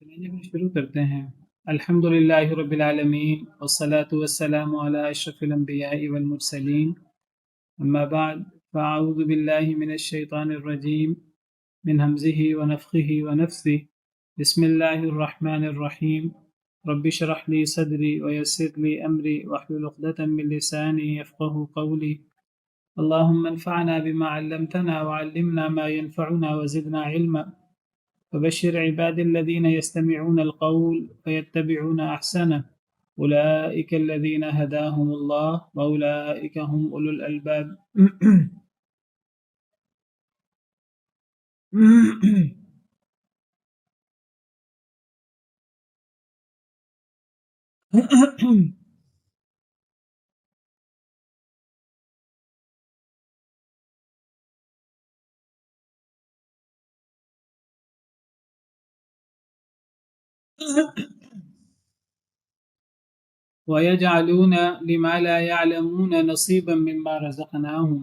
چلیے ہم شروع کرتے ہیں۔ الحمد للہ رب العالمین والصلاة والسلام علی اشرف الانبیاء والمرسلین، اما بعد فاعوذ باللہ من الشیطان الرجیم من حمزه ونفخه ونفثه بسم اللہ الرحمن الرحیم رب اشرح لي صدری ويسر لي امری واحلل عقدۃ من لسانی یفقهوا قولی اللهم انفعنا بما علمتنا وعلمنا ما ينفعنا وزدنا علما وبشر عباد الذين يستمعون القول فيتبعون أحسنه أولئك الذين هداهم الله وأولئك هم أولو الألباب ويجعلون لما لا يعلمون نصيبا مما رزقناهم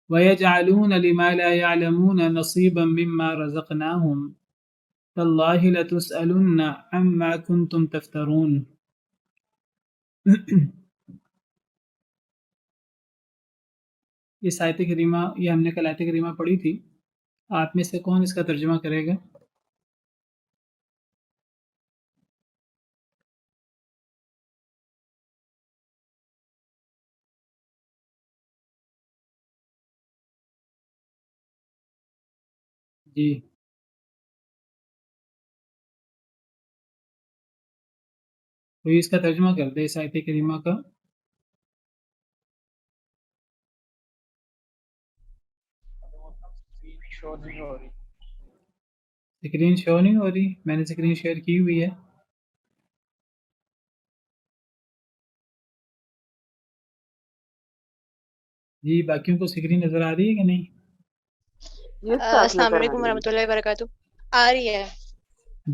ويجعلون لما لا يعلمون نصيبا مما رزقناهم تالله لتسألن عما كنتم تفترون۔ اس آیت کریمہ یہ ہم نے کل آیت کریمہ پڑھی تھی، آپ میں سے کون اس کا ترجمہ کرے گا؟ جی کوئی اس کا ترجمہ کر دے اس آیت کریمہ کا۔ اسکرین شو نہیں ہو رہی، میں نے اسکرین شیئر کی ہوئی ہے۔ جی باقیوں کو اسکرین نظر آ رہی ہے کہ نہیں؟ السلام علیکم ورحمۃ اللہ وبرکاتہ۔ آ رہی ہے؟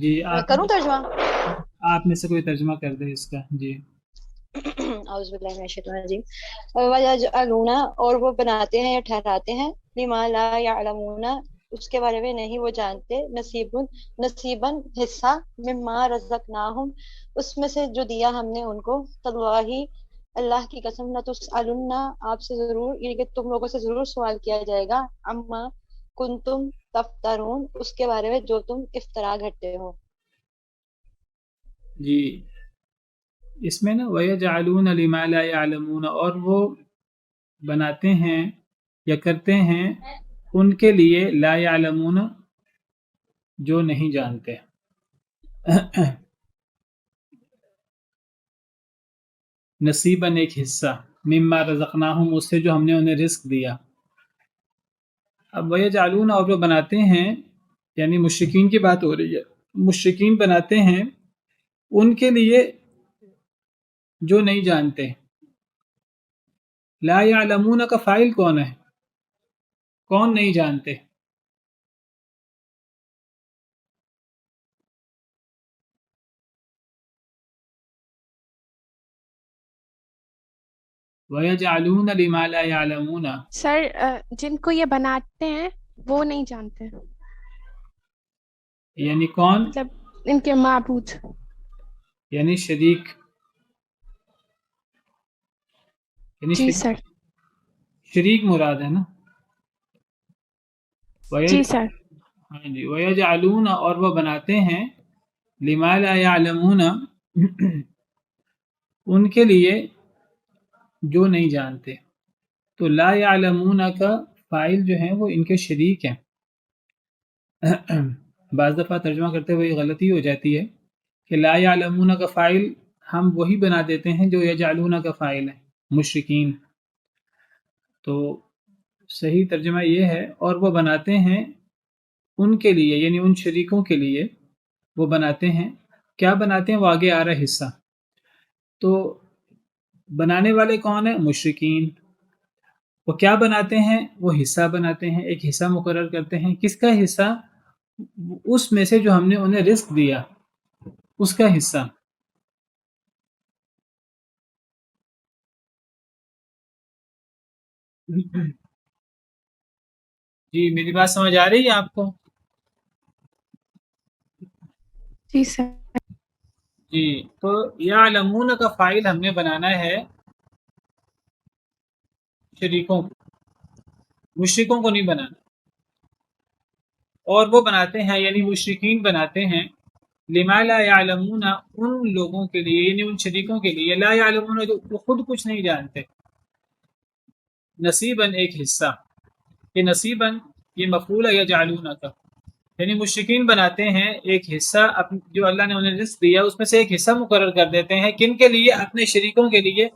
جی کروں ترجمہ؟ آپ میں سے کوئی ترجمہ کر دے اس کا۔ جی اعوذ باللہ من الشیطان الرجیم۔ وَيَجْعَلُونَ اور وہ بناتے ہیں یا ٹھہراتے ہیں، لِمَا لَا يَعْلَمُونَ اس کے بارے میں نہیں وہ جانتے، نصیباً حصہ، مما رزقناہم اس میں سے جو دیا ہم نے ان کو، تاللہ اللہ کی قسم، لتسألن آپ سے ضرور، یعنی کہ تم لوگوں سے ضرور سوال کیا جائے گا، اما کنتم تفترون اس کے بارے میں جو تم افترا گھڑتے ہو۔ جی اس میں نا وَيَجْعَلُونَ لِمَا لَا يَعْلَمُونَ، اور وہ بناتے ہیں یا کرتے ہیں ان کے لیے، لا يعلمون جو نہیں جانتے، نصیباً ایک حصہ، مما رزقناہم اس سے جو ہم نے انہیں رزق دیا۔ اب وَيَجْعَلُونَ اور وہ بناتے ہیں، یعنی مشرکین کی بات ہو رہی ہے، مشرکین بناتے ہیں ان کے لیے جو نہیں جانتے۔ لا يعلمون کا فاعل کون ہے؟ کون نہیں جانتے؟ وَيَجْعَلُونَ لِمَا لَا يَعْلَمُونَ سر جن کو یہ بناتے ہیں وہ نہیں جانتے، یعنی کون؟ مطلب ان کے معبود۔ یعنی شریک، یعنی جی سر۔ شریک مراد ہے نا۔ جی سر۔ ہاں جی، وَيَجْعَلُونَ اور وہ بناتے ہیں، لِمَا لَا يَعْلَمُونَ ان کے لیے جو نہیں جانتے۔ تو لا يعلمون کا فاعل جو ہیں وہ ان کے شریک ہیں۔ بعض دفعہ ترجمہ کرتے ہوئے غلطی ہو جاتی ہے کہ لا يعلمون کا فاعل ہم وہی بنا دیتے ہیں جو یجعلون کا فاعل ہے، مشرکین۔ تو صحیح ترجمہ یہ ہے، اور وہ بناتے ہیں ان کے لیے، یعنی ان شریکوں کے لیے وہ بناتے ہیں۔ کیا بناتے ہیں؟ وہ آگے آ رہا ہے حصہ۔ تو بنانے والے کون ہیں؟ مشرکین۔ وہ کیا بناتے ہیں؟ وہ حصہ بناتے ہیں، ایک حصہ مقرر کرتے ہیں۔ کس کا حصہ؟ اس میں سے جو ہم نے انہیں رزق دیا، اس کا حصہ۔ جی میری بات سمجھ آ رہی ہے آپ کو؟ جی سر. جی تو یعلمون کا فاعل ہم نے بنانا ہے شریکوں کو، مشرکوں کو نہیں بنانا. اور وہ بناتے ہیں یعنی مشرکین بناتے ہیں لما لا یعلمون ان لوگوں کے لیے یعنی ان شریکوں کے لیے لا یعلمون جو خود کچھ نہیں جانتے. نصیباً ایک حصہ، یہ نصیباً یہ مفعول ہے یجعلون کا، یعنی مشرکین بناتے ہیں ایک حصہ جو اللہ نے انہیں رزق دیا اس میں سے ایک حصہ مقرر کر دیتے ہیں. کن کے لیے؟ اپنے شریکوں کے لیے.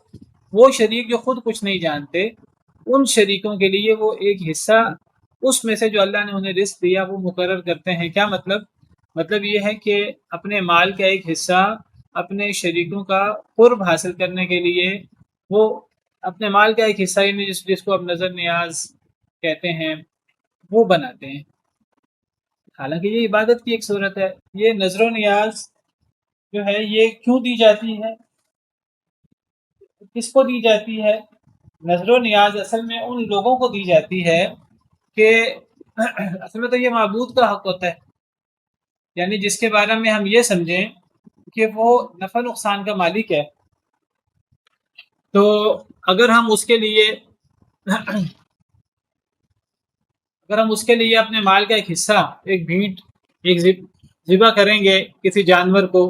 وہ شریک جو خود کچھ نہیں جانتے ان شریکوں کے لیے وہ ایک حصہ اس میں سے جو اللہ نے انہیں رزق دیا وہ مقرر کرتے ہیں. کیا مطلب؟ مطلب یہ ہے کہ اپنے مال کا ایک حصہ اپنے شریکوں کا قرب حاصل کرنے کے لیے وہ اپنے مال کا ایک حصہ یعنی جس کو اب نظر نیاز کہتے ہیں وہ بناتے ہیں. حالانکہ یہ عبادت کی ایک صورت ہے. یہ نظر و نیاز جو ہے یہ کیوں دی جاتی ہے، کس کو دی جاتی ہے؟ نظر و نیاز اصل میں ان لوگوں کو دی جاتی ہے کہ اصل میں تو یہ معبود کا حق ہوتا ہے، یعنی جس کے بارے میں ہم یہ سمجھیں کہ وہ نفع نقصان کا مالک ہے. تو اگر ہم اس کے لیے اپنے مال کا ایک حصہ، ایک بھینٹ، ایک ذبح کریں گے کسی جانور کو،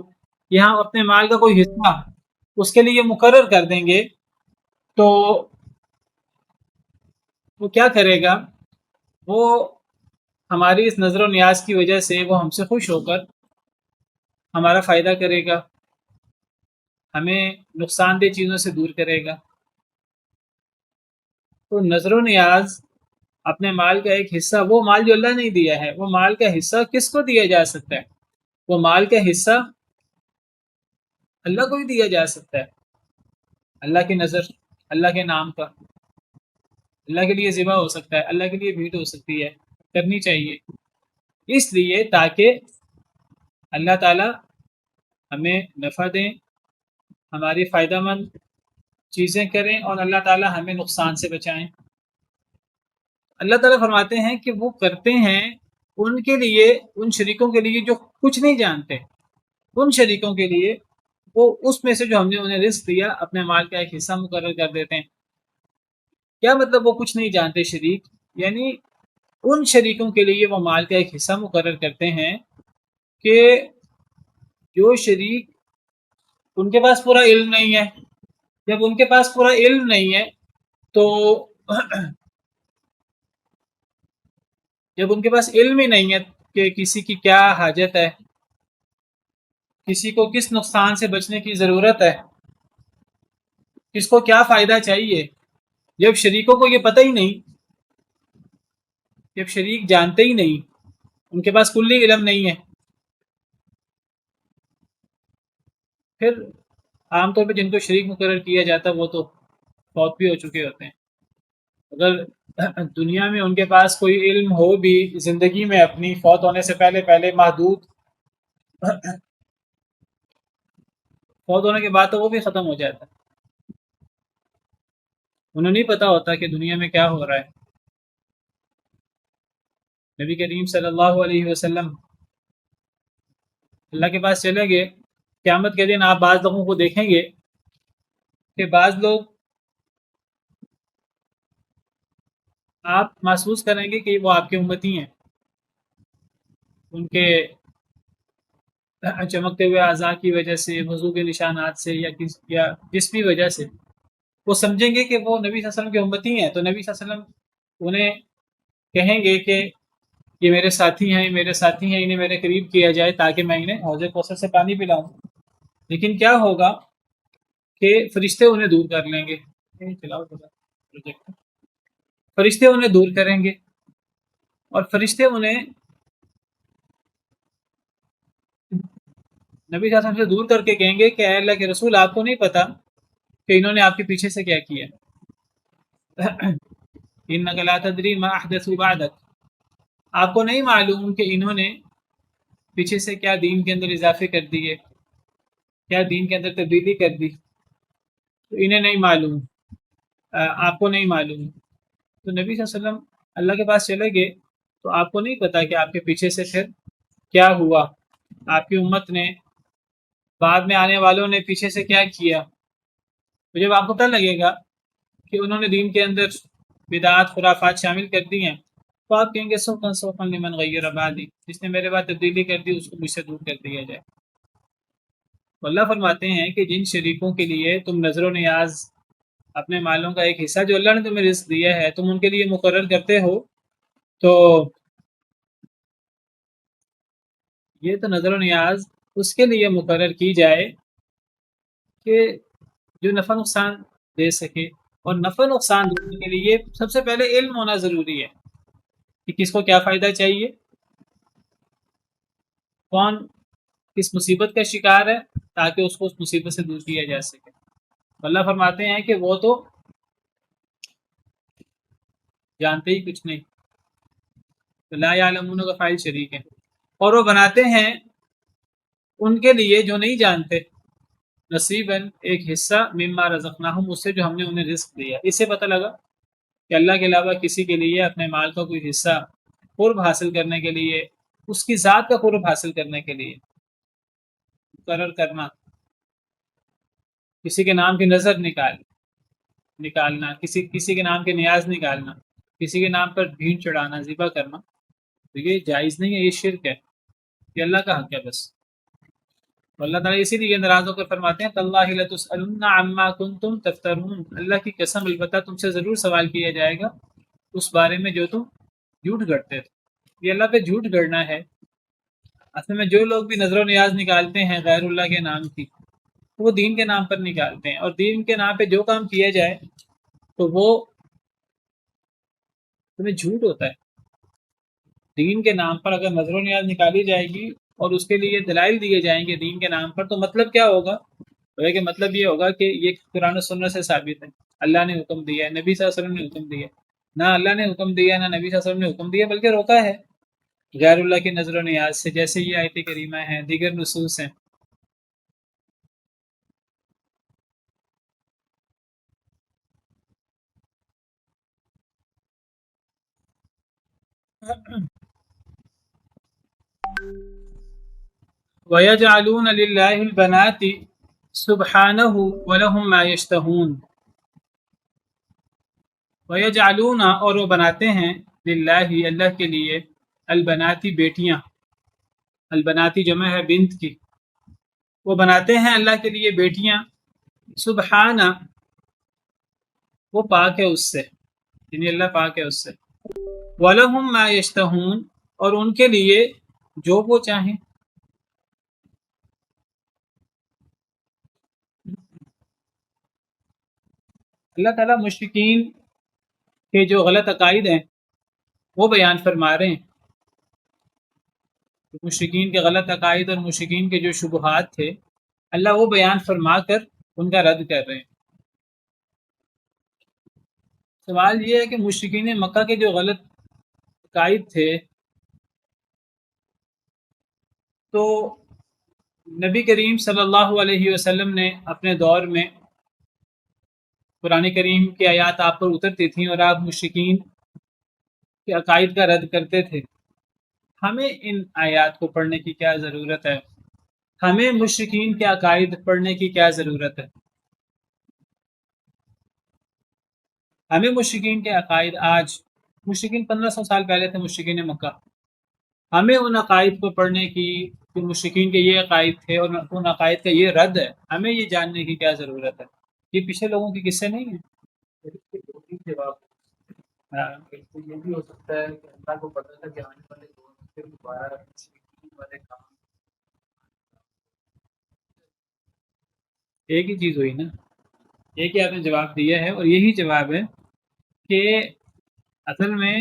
یہاں اپنے مال کا کوئی حصہ اس کے لیے مقرر کر دیں گے تو وہ کیا کرے گا؟ وہ ہماری اس نظر و نیاز کی وجہ سے وہ ہم سے خوش ہو کر ہمارا فائدہ کرے گا، ہمیں نقصان دہ چیزوں سے دور کرے گا. تو نظر و نیاز اپنے مال کا ایک حصہ، وہ مال جو اللہ نے دیا ہے وہ مال کا حصہ کس کو دیا جا سکتا ہے؟ وہ مال کا حصہ اللہ کو ہی دیا جا سکتا ہے. اللہ کی نظر، اللہ کے نام کا، اللہ کے لیے ذبح ہو سکتا ہے، اللہ کے لیے بھیٹ ہو سکتی ہے، کرنی چاہیے اس لیے تاکہ اللہ تعالی ہمیں نفع دیں، ہماری فائدہ مند چیزیں کریں اور اللہ تعالی ہمیں نقصان سے بچائیں. اللہ تعالیٰ فرماتے ہیں کہ وہ کرتے ہیں ان کے لیے، ان شریکوں کے لیے جو کچھ نہیں جانتے، ان شریکوں کے لیے وہ اس میں سے جو ہم نے انہیں رزق دیا اپنے مال کا ایک حصہ مقرر کر دیتے ہیں. کیا مطلب وہ کچھ نہیں جانتے شریک؟ یعنی ان شریکوں کے لیے وہ مال کا ایک حصہ مقرر کرتے ہیں کہ جو شریک ان کے پاس پورا علم نہیں ہے. جب ان کے پاس پورا علم نہیں ہے تو جب ان کے پاس علم ہی نہیں ہے کہ کسی کی کیا حاجت ہے، کسی کو کس نقصان سے بچنے کی ضرورت ہے، کس کو کیا فائدہ چاہیے، جب شریکوں کو یہ پتہ ہی نہیں، جب شریک جانتے ہی نہیں، ان کے پاس کلی علم نہیں ہے، پھر عام طور پہ جن کو شریک مقرر کیا جاتا وہ تو فوت بھی ہو چکے ہوتے ہیں. اگر دنیا میں ان کے پاس کوئی علم ہو بھی زندگی میں اپنی فوت ہونے سے پہلے محدود، فوت ہونے کے بعد تو وہ بھی ختم ہو جاتا ہے. انہیں نہیں پتہ ہوتا کہ دنیا میں کیا ہو رہا ہے. نبی کریم صلی اللہ علیہ وسلم اللہ کے پاس چلے گئے. قیامت کے دن آپ بعض لوگوں کو دیکھیں گے کہ بعض لوگ آپ محسوس کریں گے کہ وہ آپ کے امتی ہیں، ان کے چمکتے ہوئے اعضاء کی وجہ سے، وضو کے نشانات سے یا جس بھی وجہ سے وہ سمجھیں گے کہ وہ نبی صلی اللہ علیہ وسلم کے امتی ہیں. تو نبی صلی اللہ علیہ وسلم انہیں کہیں گے کہ یہ میرے ساتھی ہیں، یہ میرے ساتھی ہیں، انہیں میرے قریب کیا جائے تاکہ میں انہیں حوض کوثر سے پانی پلاؤں. لیکن کیا ہوگا کہ فرشتے انہیں دور کر لیں گے. فرشتے انہیں دور کریں گے اور فرشتے انہیں نبی صلی اللہ علیہ وسلم سے دور کر کے کہیں گے کہ اے اللہ کے رسول آپ کو نہیں پتا کہ انہوں نے آپ کے پیچھے سے کیا کیا. انک لا تدری ما احدثوا بعدک، آپ کو نہیں معلوم کہ انہوں نے پیچھے سے کیا دین کے اندر اضافے کر دیے، کیا دین کے اندر تبدیلی کر دی، تو انہیں نہیں معلوم، آپ کو نہیں معلوم. تو نبی صلی اللہ علیہ وسلم اللہ کے پاس چلے گئے تو آپ کو نہیں پتا کہ آپ کے پیچھے سے پھر کیا ہوا، آپ کی امت نے، بعد میں آنے والوں نے پیچھے سے کیا کیا. تو جب آپ کو پتہ لگے گا کہ انہوں نے دین کے اندر بدعات خرافات شامل کر دی ہیں تو آپ کہیں گے سوفن سوفن لمن غیر بعدی، جس نے میرے بعد تبدیلی کر دی اس کو مجھ سے دور کر دیا جائے. تو اللہ فرماتے ہیں کہ جن شریکوں کے لیے تم نظر و نیاز اپنے مالوں کا ایک حصہ جو اللہ نے تمہیں رزق دیا ہے تم ان کے لیے مقرر کرتے ہو، تو یہ تو نظر و نیاز اس کے لیے مقرر کی جائے کہ جو نفع نقصان دے سکے. اور نفع نقصان دینے کے لیے سب سے پہلے علم ہونا ضروری ہے کہ کس کو کیا فائدہ چاہیے، کون کس مصیبت کا شکار ہے، تاکہ اس کو اس مصیبت سے دور کیا جا سکے. اللہ فرماتے ہیں کہ وہ تو جانتے ہی کچھ نہیں، لا یعلمون کا فاعل شریک ہے، اور وہ بناتے ہیں ان کے لیے جو نہیں جانتے نصیباً ایک حصہ مما رزقناہم، اس سے جو ہم نے انہیں رزق دیا. اس سے پتہ لگا کہ اللہ کے علاوہ کسی کے لیے اپنے مال کا کوئی حصہ قرب حاصل کرنے کے لیے، اس کی ذات کا قرب حاصل کرنے کے لیے مقرر کرنا، کسی کے نام کی نظر نکالنا، کسی کے نام کے نیاز نکالنا، کسی کے نام پر بھیڑ چڑھانا، ذبح کرنا، تو یہ جائز نہیں ہے، یہ شرک ہے، یہ اللہ کا حق ہے بس. تو اللہ تعالیٰ اسی لیے ناراض ہو کر فرماتے ہیں تاللہ لتسألن عما کنتم تفترون، اللہ کی قسم البتہ تم سے ضرور سوال کیا جائے گا اس بارے میں جو تم جھوٹ گڑتے تھے. یہ اللہ پہ جھوٹ گڑنا ہے. اصل میں جو لوگ بھی نظر و نیاز نکالتے ہیں غیر اللہ کے نام کی، وہ دین کے نام پر نکالتے ہیں، اور دین کے نام پہ جو کام کیا جائے تو وہ تمہیں جھوٹ ہوتا ہے. دین کے نام پر اگر نظر و نیاز نکالی جائے گی اور اس کے لیے دلائل دیے جائیں گے دین کے نام پر، تو مطلب کیا ہوگا؟ کہ مطلب یہ ہوگا کہ یہ قرآن و سنت سے ثابت ہے، اللہ نے حکم دیا ہے، نبی صلی اللہ علیہ وسلم نے حکم دیا. نہ اللہ نے حکم دیا، نہ نبی صلی اللہ علیہ وسلم نے حکم دیا، بلکہ روکا ہے غیر اللہ کی نظر و نیاز سے، جیسے یہ آیت کریمہ ہیں، دیگر نصوص ہیں. وَيَجْعَلُونَ لِلَّهِ الْبَنَاتِ سُبْحَانَهُ وَلَهُم مَّا يَشْتَهُونَ. وَيَجْعَلُونَ، اور وہ بناتے ہیں، للہ اللہ کے لیے، البناتی بیٹیاں، البناتی جمع ہے بنت کی، وہ بناتے ہیں اللہ کے لیے بیٹیاں، سبحانہ، وہ پاک ہے اس سے، یعنی اللہ پاک ہے اس سے، وَلَهُم مَّا يَشْتَهُونَ، اور ان کے لیے جو وہ چاہیں. اللہ تعالیٰ مشرکین کے جو غلط عقائد ہیں وہ بیان فرما رہے ہیں. مشرکین کے غلط عقائد اور مشرکین کے جو شبہات تھے اللہ وہ بیان فرما کر ان کا رد کر رہے ہیں. سوال یہ ہے کہ مشرکین مکہ کے جو غلط عقائد تھے تو نبی کریم صلی اللہ علیہ وسلم نے اپنے دور میں قرآن کریم کی آیات آپ پر اترتی تھیں اور آپ مشرکین کے عقائد کا رد کرتے تھے. ہمیں ان آیات کو پڑھنے کی کیا ضرورت ہے؟ ہمیں مشرکین کے عقائد پڑھنے کی کیا ضرورت ہے؟ ہمیں مشرکین کے عقائد، آج مشرکین 1500 سال پہلے تھے مشرکین مکہ، ہمیں ان عقائد کو پڑھنے کی کہ مشرکین کے یہ عقائد تھے اور ان عقائد کا یہ رد ہے، ہمیں یہ جاننے کی کیا ضرورت ہے؟ یہ پیچھے لوگوں کے قصے نہیں ہیں. یہ بھی ہو سکتا ہے کہ اللہ کو پتہ تھا کہ آنے والے دور میں پھر دوبارہ مشرکین والے کام. ایک ہی چیز ہوئی نا، ایک ہی آپ نے جواب دیا ہے، اور یہی جواب ہے کہ اصل میں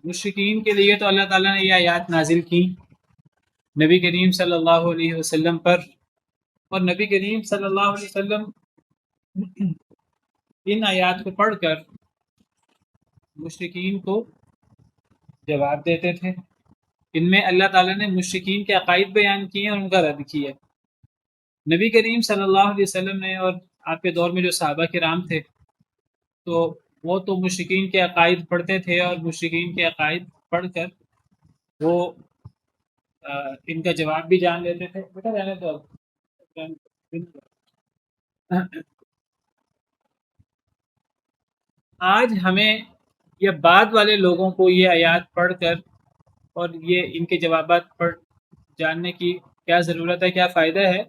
مشرکین کے لیے تو اللہ تعالیٰ نے یہ آیات نازل کی نبی کریم صلی اللہ علیہ وسلم پر، اور نبی کریم صلی اللہ علیہ وسلم ان آیات کو پڑھ کر مشرکین کو جواب دیتے تھے. ان میں اللہ تعالیٰ نے مشرکین کے عقائد بیان کیے اور ان کا رد کیا. نبی کریم صلی اللہ علیہ وسلم نے اور آپ کے دور میں جو صحابہ کرام تھے تو وہ تو مشرکین کے عقائد پڑھتے تھے اور مشرکین کے عقائد پڑھ کر وہ ان کا جواب بھی جان لیتے تھے. بیٹا رہنے تو آج ہمیں یا بعد والے لوگوں کو یہ آیات پڑھ کر اور یہ ان کے جوابات پڑھ جاننے کی کیا ضرورت ہے، کیا فائدہ ہے؟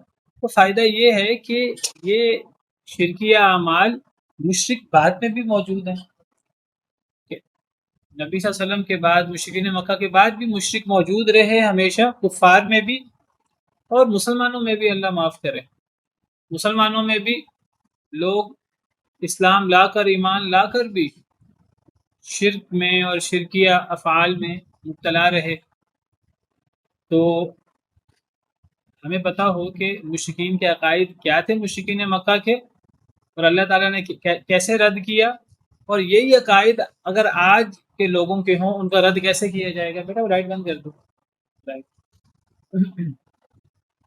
تو فائدہ یہ ہے کہ یہ شرکیہ اعمال مشرک بعد میں بھی موجود ہیں. کہ نبی صلی اللہ علیہ وسلم کے بعد مشرکین مکہ کے بعد بھی مشرک موجود رہے ہمیشہ، کفار میں بھی اور مسلمانوں میں بھی. اللہ معاف کرے، مسلمانوں میں بھی لوگ اسلام لا کر ایمان لا کر بھی شرک میں اور شرکیہ افعال میں مبتلا رہے. تو ہمیں پتہ ہو کہ مشرکین کے عقائد کیا تھے مشرکین مکہ کے، اور اللہ تعالیٰ نے کیسے رد کیا، اور یہی عقائد اگر آج کے لوگوں کے ہوں ان کا رد کیسے کیا جائے گا. بیٹا لائٹ بند کر دو.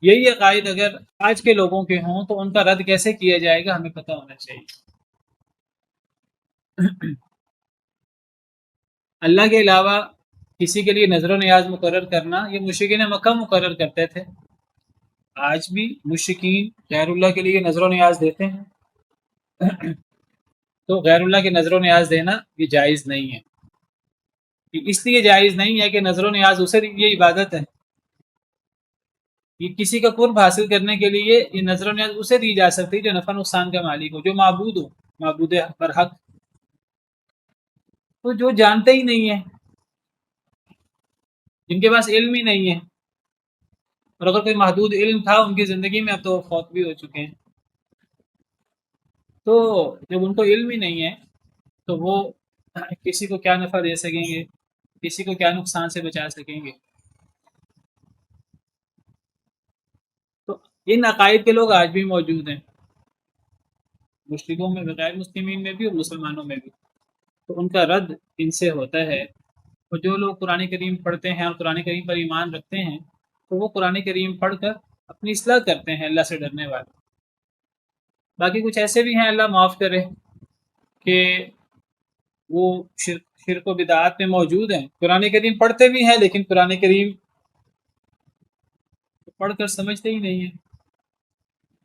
یہی عقائد اگر آج کے لوگوں کے ہوں تو ان کا رد کیسے کیا جائے گا، ہمیں پتہ ہونا چاہیے. اللہ کے علاوہ کسی کے لیے نظر و نیاز مقرر کرنا یہ مشرکین مکہ مقرر کرتے تھے. آج بھی مشرکین غیر اللہ کے لیے نظر و نیاز دیتے ہیں. تو غیر اللہ کے نظر و نیاز دینا یہ جائز نہیں ہے. اس لیے جائز نہیں ہے کہ نظر و نیاز اسے یہ عبادت ہے. یہ کسی کا قرب حاصل کرنے کے لیے یہ نظر و نیاز اسے دی جا سکتی جو نفع نقصان کا مالک ہو، جو معبود ہو، معبود برحق. تو جو جانتے ہی نہیں ہیں، جن کے پاس علم ہی نہیں ہے، اور اگر کوئی محدود علم تھا ان کی زندگی میں اب تو فوت بھی ہو چکے ہیں. تو جب ان کو علم ہی نہیں ہے تو وہ کسی کو کیا نفع دے سکیں گے، کسی کو کیا نقصان سے بچا سکیں گے. تو ان عقائد کے لوگ آج بھی موجود ہیں، مشرکوں میں، غیر مسلمین میں بھی اور مسلمانوں میں بھی. تو ان کا رد ان سے ہوتا ہے. اور جو لوگ قرآن کریم پڑھتے ہیں اور قرآن کریم پر ایمان رکھتے ہیں تو وہ قرآن کریم پڑھ کر اپنی اصلاح کرتے ہیں اللہ سے ڈرنے والے. باقی کچھ ایسے بھی ہیں، اللہ معاف کرے، کہ وہ شرک و بدعات میں موجود ہیں، قرآن کریم پڑھتے بھی ہیں لیکن قرآن کریم پڑھ کر سمجھتے ہی نہیں ہیں.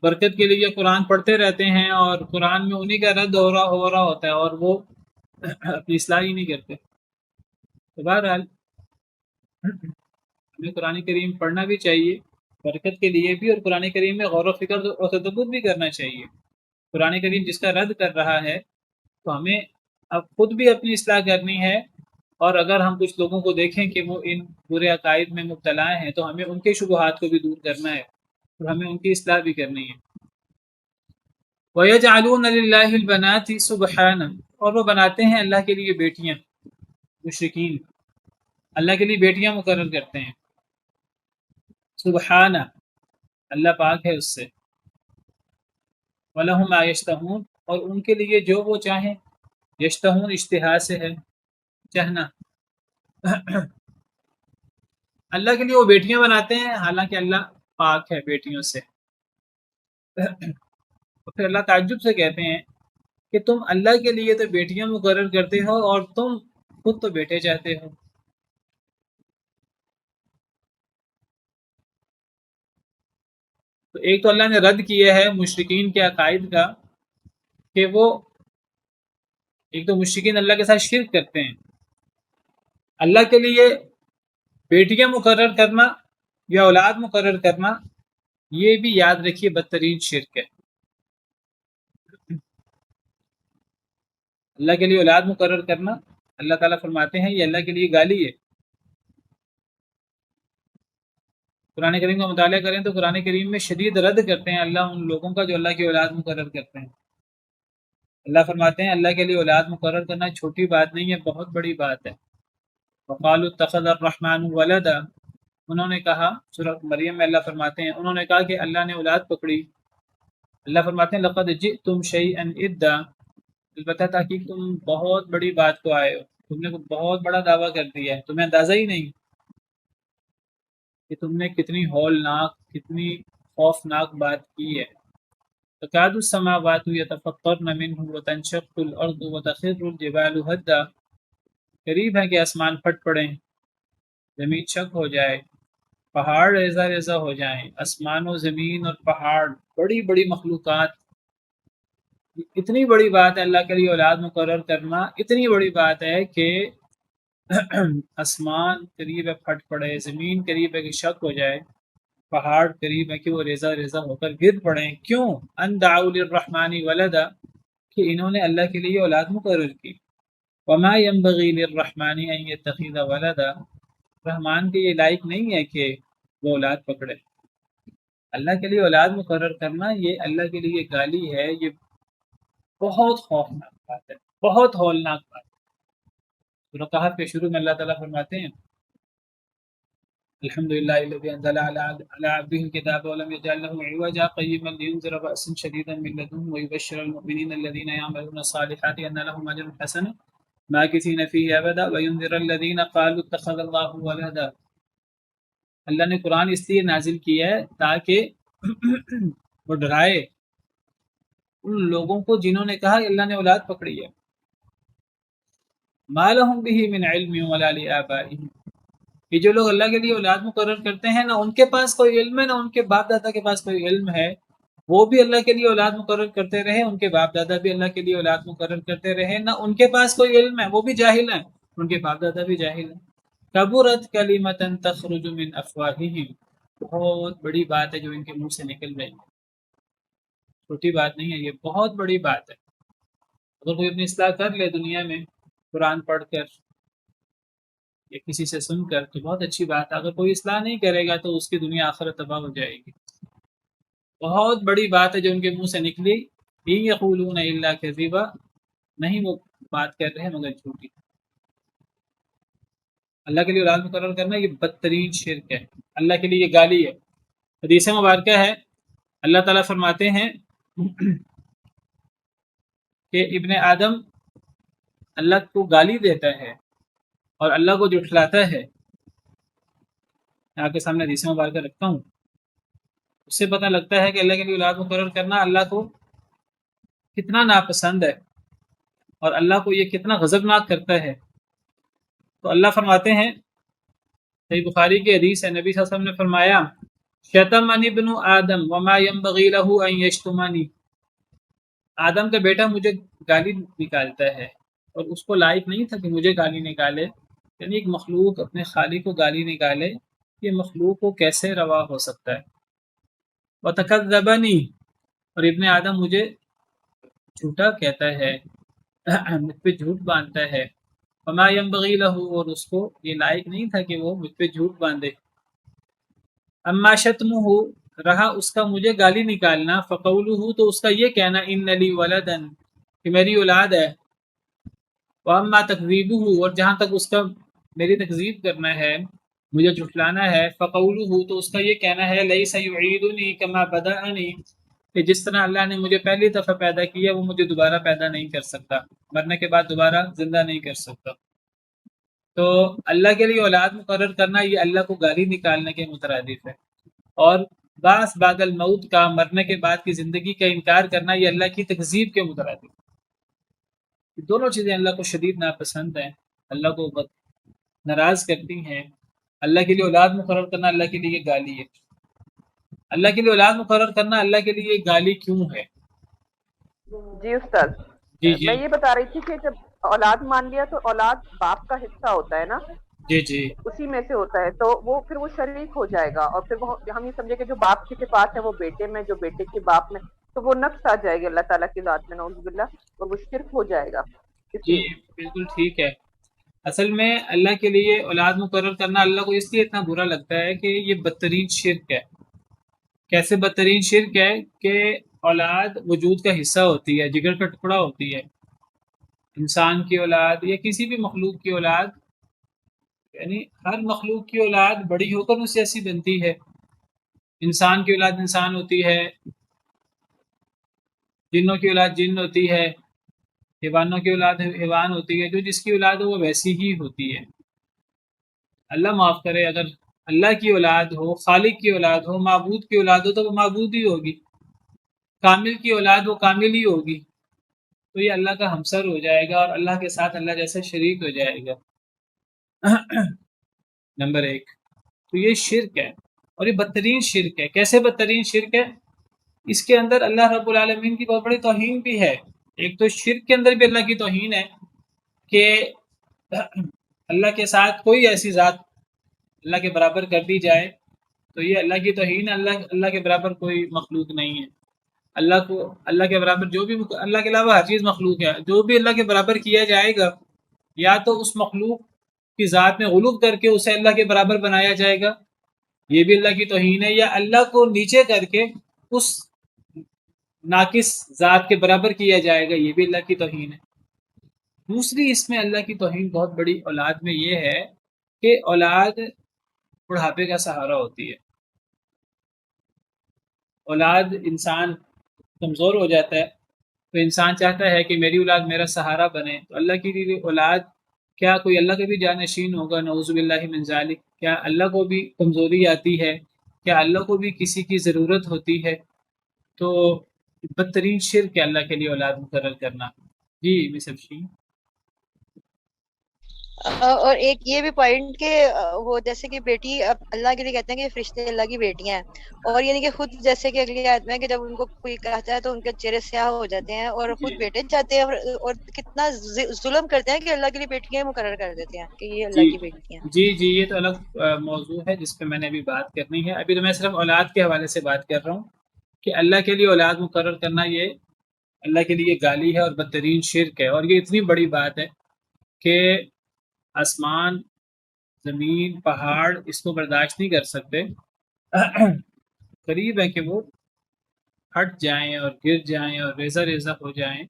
برکت کے لیے قرآن پڑھتے رہتے ہیں اور قرآن میں انہی کا رد ہو رہا ہوتا ہے اور وہ اپنی اصلاح ہی نہیں کرتے. تو بہرحال ہمیں قرآن کریم پڑھنا بھی چاہیے برکت کے لیے بھی، اور قرآن کریم میں غور و فکر اور تدبر بھی کرنا چاہیے. قرآن کریم جس کا رد کر رہا ہے تو ہمیں اب خود بھی اپنی اصلاح کرنی ہے، اور اگر ہم کچھ لوگوں کو دیکھیں کہ وہ ان برے عقائد میں مبتلا ہیں تو ہمیں ان کے شبہات کو بھی دور کرنا ہے اور ہمیں ان کی اصلاح بھی کرنی ہے. وَيَجْعَلُونَ لِلَّهِ الْبَنَاتِ سُبْحَانَهُ، اور وہ بناتے ہیں اللہ کے لیے بیٹیاں. مشرکین اللہ کے لیے بیٹیاں مقرر کرتے ہیں. سبحانہ، اللہ پاک ہے اس سے. وَلَهُمْ مَا يَشْتَهُونَ، اور ان کے لیے جو وہ چاہیں. یشتہون اشتہا سے ہے، چاہنا. اللہ کے لیے وہ بیٹیاں بناتے ہیں حالانکہ اللہ پاک ہے بیٹیوں سے. اور پھر اللہ تعجب سے کہتے ہیں کہ تم اللہ کے لیے تو بیٹیاں مقرر کرتے ہو اور تم خود تو بیٹے چاہتے ہو. تو ایک تو اللہ نے رد کیا ہے مشرکین کے عقائد کا کہ وہ ایک تو مشرکین اللہ کے ساتھ شرک کرتے ہیں. اللہ کے لیے بیٹیاں مقرر کرنا یا اولاد مقرر کرنا یہ بھی یاد رکھیے بدترین شرک ہے. اللہ کے لیے اولاد مقرر کرنا، اللہ تعالیٰ فرماتے ہیں یہ اللہ کے لیے گالی ہے. قرآن کریم کا مطالعہ کریں تو قرآن کریم میں شدید رد کرتے ہیں اللہ ان لوگوں کا جو اللہ کی اولاد مقرر کرتے ہیں. اللہ فرماتے ہیں اللہ کے لیے اولاد مقرر کرنا چھوٹی بات نہیں ہے، بہت بڑی بات ہے. وقالوا اتخذ الرحمن ولدا، انہوں نے کہا، سورہ مریم میں اللہ فرماتے ہیں انہوں نے کہا کہ اللہ نے اولاد پکڑی. اللہ فرماتے ہیں لقد جئتم شیئا ادا، البتہ تحقیق تم بہت بڑی بات کو آئے ہو، تم نے بہت بڑا دعویٰ کر دیا ہے، تمہیں اندازہ ہی نہیں کہ تم نے کتنی ہولناک، کتنی خوفناک بات کی ہے. تکاد السماوات یتفطرن منه وتنشق الارض وتخر الجبال هدا، قریب ہے کہ آسمان پھٹ پڑیں، زمین شک ہو جائے، پہاڑ ریزہ ریزہ ہو جائیں۔ آسمان و زمین اور پہاڑ بڑی بڑی مخلوقات، اتنی بڑی بات ہے اللہ کے لیے اولاد مقرر کرنا، اتنی بڑی بات ہے کہ آسمان قریب ہے پھٹ پڑے، زمین قریب ہے کہ شک ہو جائے، پہاڑ قریب ہے کہ وہ ریزہ ریزہ ہو کر گر پڑیں۔ کیوں؟ ان دعوا للرحمن ولدا، کہ انہوں نے اللہ کے لیے اولاد مقرر کی۔ وما ينبغي للرحمن ان يتخذ ولدا، رحمان کے یہ لائق نہیں ہے کہ وہ اولاد پکڑے۔ اللہ کے لیے اولاد مقرر کرنا یہ اللہ کے لیے گالی ہے، یہ بہت خوفناک بات ہے، بہت ہولناک بات ہے۔ سورہ کہف کے شروع میں اللہ تعالیٰ فرماتے ہیں الحمدللہ الذی انزل علی عبده الکتاب ولم یجعل له عوجا قیما لینذر بأسا شدیدا من لدنه ویبشر المؤمنین الذین یعملون الصالحات ان لهم اجرا حسنا ماکثین فیہ ابدا وینذر الذین قالوا اتخذ اللہ ولدا۔ اللہ نے قرآن اس لیے نازل کیا ہے تاکہ وہ ڈرائے ان لوگوں کو جنہوں نے کہا کہ اللہ نے اولاد پکڑی ہے۔ ما لهم به من علم ولا لآبائهم، کہ جو لوگ اللہ کے لیے اولاد مقرر کرتے ہیں نہ ان کے پاس کوئی علم ہے نہ ان کے باپ دادا کے پاس کوئی علم ہے، وہ بھی اللہ کے لیے اولاد مقرر کرتے رہے، ان کے باپ دادا بھی اللہ کے لیے اولاد مقرر کرتے رہے، نہ ان کے پاس کوئی علم ہے، وہ بھی جاہل ہیں، ان کے باپ دادا بھی جاہل ہیں۔ کبرت کلمۃ تخرج من افواہہم، بہت بڑی بات ہے جو ان کے منہ سے نکل رہی ہے، چھوٹی بات نہیں ہے، یہ بہت بڑی بات ہے۔ اگر کوئی اپنی اصلاح کر لے دنیا میں قرآن پڑھ کر یا کسی سے سن کر تو بہت اچھی بات ہے، اگر کوئی اصلاح نہیں کرے گا تو اس کی دنیا آخرت تباہ ہو جائے گی۔ بہت بڑی بات ہے جو ان کے منہ سے نکلی، ان یقولون الا کذبا، نہیں وہ بات کر رہے ہیں مگر جھوٹی۔ اللہ کے لیے اولاد مقرر کرنا یہ بدترین شرک ہے، اللہ کے لیے یہ گالی ہے۔ حدیث مبارکہ ہے، اللہ تعالیٰ فرماتے ہیں کہ ابن آدم اللہ کو گالی دیتا ہے اور اللہ کو جھٹلاتا ہے۔ میں آپ کے سامنے حدیث مبارکہ رکھتا ہوں، اس سے پتہ لگتا ہے کہ اللہ کے لیے اولاد مقرر کرنا اللہ کو کتنا ناپسند ہے اور اللہ کو یہ کتنا غضبناک کرتا ہے۔ تو اللہ فرماتے ہیں، صحیح بخاری کی حدیث ہے، نبی صلی اللہ علیہ وسلم نے فرمایا شتمنی ابن آدم وما ينبغي له ان يشتمنی، آدم کا بیٹا مجھے گالی نکالتا ہے اور اس کو لائق نہیں تھا کہ مجھے گالی نکالے، یعنی ایک مخلوق اپنے خالق کو گالی نکالے، یہ مخلوق کو کیسے روا ہو سکتا ہے۔ وتکذبنی، اور ابن آدم مجھے جھوٹا کہتا ہے، مجھ پہ جھوٹ باندھتا ہے۔ وما ينبغي له، اور اس کو یہ لائق نہیں تھا کہ وہ مجھ پہ جھوٹ باندھے۔ اما شتمہ، رہا اس کا مجھے گالی نکالنا، فقولہ، تو اس کا یہ کہنا ان لی ولدا، کہ میری اولاد ہے۔ واما تکذیبہ، اور جہاں تک اس کا میری تکذیب کرنا ہے، مجھے جھٹلانا ہے، فقولہ، تو اس کا یہ کہنا ہے لیس یعیدنی کما بدأنی، کہ جس طرح اللہ نے مجھے پہلی دفعہ پیدا کیا وہ مجھے دوبارہ پیدا نہیں کر سکتا، مرنے کے بعد دوبارہ زندہ نہیں کر سکتا۔ تو اللہ کے لیے اولاد مقرر کرنا یہ اللہ کو گالی نکالنے کے مترادف ہے، اور بعث بعد الموت کا، مرنے کے بعد کی زندگی کا انکار کرنا یہ اللہ کی تکذیب کے مترادف ہے۔ دونوں چیزیں اللہ کو شدید ناپسند ہیں، اللہ کو ناراض کرتی ہیں۔ اللہ کے لیے اولاد مقرر کرنا اللہ کے لیے گالی ہے۔ اللہ کے لیے اولاد مقرر کرنا اللہ کے لیے گالی کیوں ہے؟ جی استاد، جی جی میں یہ بتا رہی تھی کہ جب اولاد مان لیا تو اولاد باپ کا حصہ ہوتا ہے نا، جی جی اسی میں سے ہوتا ہے، تو وہ پھر وہ شریک ہو جائے گا، اور پھر وہ ہم یہ سمجھے کہ جو باپ کے پاس ہے وہ بیٹے میں، جو بیٹے کے باپ میں، تو وہ نقص آ جائے گی اللہ تعالیٰ کی ذات میں، نعوذ باللہ، اور وہ شرک ہو جائے گا۔ جی بالکل ٹھیک ہے۔ اصل میں اللہ کے لیے اولاد مقرر کرنا اللہ کو اس لیے اتنا برا لگتا ہے کہ یہ بدترین شرک ہے۔ کیسے بدترین شرک ہے کہ اولاد وجود کا حصہ ہوتی ہے، جگر کا ٹکڑا ہوتی ہے۔ انسان کی اولاد یا کسی بھی مخلوق کی اولاد، یعنی ہر مخلوق کی اولاد بڑی ہو کر اس سے ایسی بنتی ہے۔ انسان کی اولاد انسان ہوتی ہے، جنوں کی اولاد جن ہوتی ہے، حیوانوں کی اولاد حیوان ہوتی ہے، جو جس کی اولاد ہو وہ ویسی ہی ہوتی ہے۔ اللہ معاف کرے، اگر اللہ کی اولاد ہو، خالق کی اولاد ہو، معبود کی اولاد ہو تو وہ معبود ہی ہوگی۔ کامل کی اولاد وہ کامل ہی ہوگی، تو یہ اللہ کا ہمسر ہو جائے گا اور اللہ کے ساتھ اللہ جیسے شریک ہو جائے گا۔ نمبر 1 تو یہ شرک ہے، اور یہ بدترین شرک ہے۔ کیسے بدترین شرک ہے؟ اس کے اندر اللہ رب العالمین کی بہت بڑی توہین بھی ہے۔ ایک تو شرک کے اندر بھی اللہ کی توہین ہے کہ اللہ کے ساتھ کوئی ایسی ذات اللہ کے برابر کر دی جائے تو یہ اللہ کی توہین ہے۔ اللہ کے برابر کوئی مخلوق نہیں ہے۔ اللہ کے برابر جو بھی اللہ کے علاوہ ہر چیز مخلوق ہے، جو بھی اللہ کے برابر کیا جائے گا یا تو اس مخلوق کی ذات میں غلو کر کے اسے اللہ کے برابر بنایا جائے گا، یہ بھی اللہ کی توہین ہے، یا اللہ کو نیچے کر کے اس ناقص ذات کے برابر کیا جائے گا، یہ بھی اللہ کی توہین ہے۔ دوسری اس میں اللہ کی توہین بہت بڑی اولاد میں یہ ہے کہ اولاد بڑھاپے کا سہارا ہوتی ہے۔ اولاد انسان کمزور ہو جاتا ہے تو انسان چاہتا ہے کہ میری اولاد میرا سہارا بنے، تو اللہ کی دی اولاد، کیا کوئی اللہ کا بھی جانشین ہوگا؟ نعوذ باللہ من ذالک۔ کیا اللہ کو بھی کمزوری آتی ہے؟ کیا اللہ کو بھی کسی کی ضرورت ہوتی ہے؟ تو بدترین شرک ہے اللہ کے لیے اولاد مقرر کرنا۔ جی مس افشین۔ اور ایک یہ بھی پوائنٹ کہ وہ جیسے کہ بیٹی اب اللہ کے لیے کہتے ہیں کہ فرشتے اللہ کی بیٹیاں ہیں، اور یعنی کہ خود جیسے کہ اگلی آیت میں کہ جب ان کو کوئی کہتا ہے تو ان کے چہرے سیاہ ہو جاتے ہیں اور خود بیٹے جاتے ہیں، اور کتنا ظلم کرتے ہیں کہ اللہ کے لیے بیٹیاں مقرر کر دیتے ہیں کہ یہ اللہ کی بیٹیاں ہیں۔ جی یہ تو الگ موضوع ہے جس پہ میں نے ابھی بات کرنی ہے۔ ابھی تو میں صرف اولاد کے حوالے سے بات کر رہا ہوں کہ اللہ کے لیے اولاد مقرر کرنا یہ اللہ کے لیے گالی ہے اور بدترین شرک ہے، اور یہ اتنی بڑی بات ہے کہ آسمان، زمین، پہاڑ اس کو برداشت نہیں کر سکتے۔ قریب ہے کہ وہ ہٹ جائیں اور گر جائیں اور ریزہ ریزہ ہو جائیں،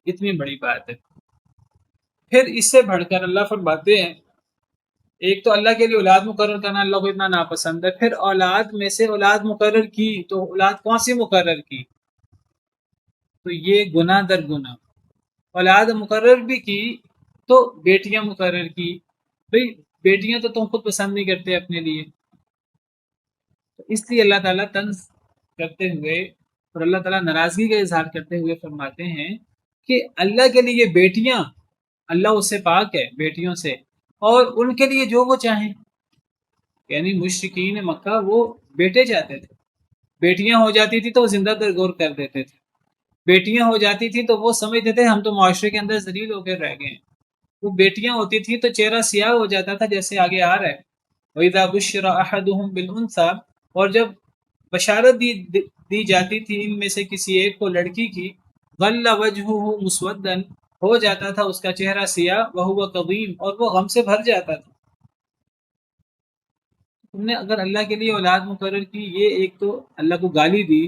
اتنی بڑی بات ہے۔ پھر اس سے بڑھ کر اللہ فرماتے ہیں، ایک تو اللہ کے لیے اولاد مقرر کرنا اللہ کو اتنا ناپسند ہے، پھر اولاد میں سے اولاد مقرر کی تو اولاد کون سی مقرر کی؟ تو یہ گناہ در گناہ۔ اولاد مقرر بھی کی تو بیٹیاں مقرر کی، بھئی بیٹیاں تو تم خود پسند نہیں کرتے اپنے لیے، اس لیے اللہ تعالیٰ طنز کرتے ہوئے اور اللہ تعالیٰ ناراضگی کا اظہار کرتے ہوئے فرماتے ہیں کہ اللہ کے لیے بیٹیاں، اللہ اس سے پاک ہے بیٹیوں سے، اور ان کے لیے جو وہ چاہیں، یعنی مشرکین مکہ وہ بیٹے چاہتے تھے، بیٹیاں ہو جاتی تھی تو وہ زندہ درگور کر دیتے تھے، بیٹیاں ہو جاتی تھی تو وہ سمجھتے تھے ہم تو معاشرے کے اندر ذلیل ہو کے رہ گئے ہیں، وہ بیٹیاں ہوتی تھی تو چہرہ سیاہ ہو جاتا تھا، جیسے آگے آ رہا ہے وَإِذَا بُشِّرَ أَحَدُهُمْ بِالْأُنثَىٰ، اور جب بشارت دی جاتی تھی ان میں سے کسی ایک کو لڑکی کی، ظَلَّ وَجْهُهُ مُسْوَدًّا، ہو جاتا تھا اس کا چہرہ سیاہ، وَهُوَ كَظِيمٌ، اور وہ غم سے بھر جاتا تھا۔ تم نے اگر اللہ کے لیے اولاد مقرر کی، یہ ایک تو اللہ کو گالی دی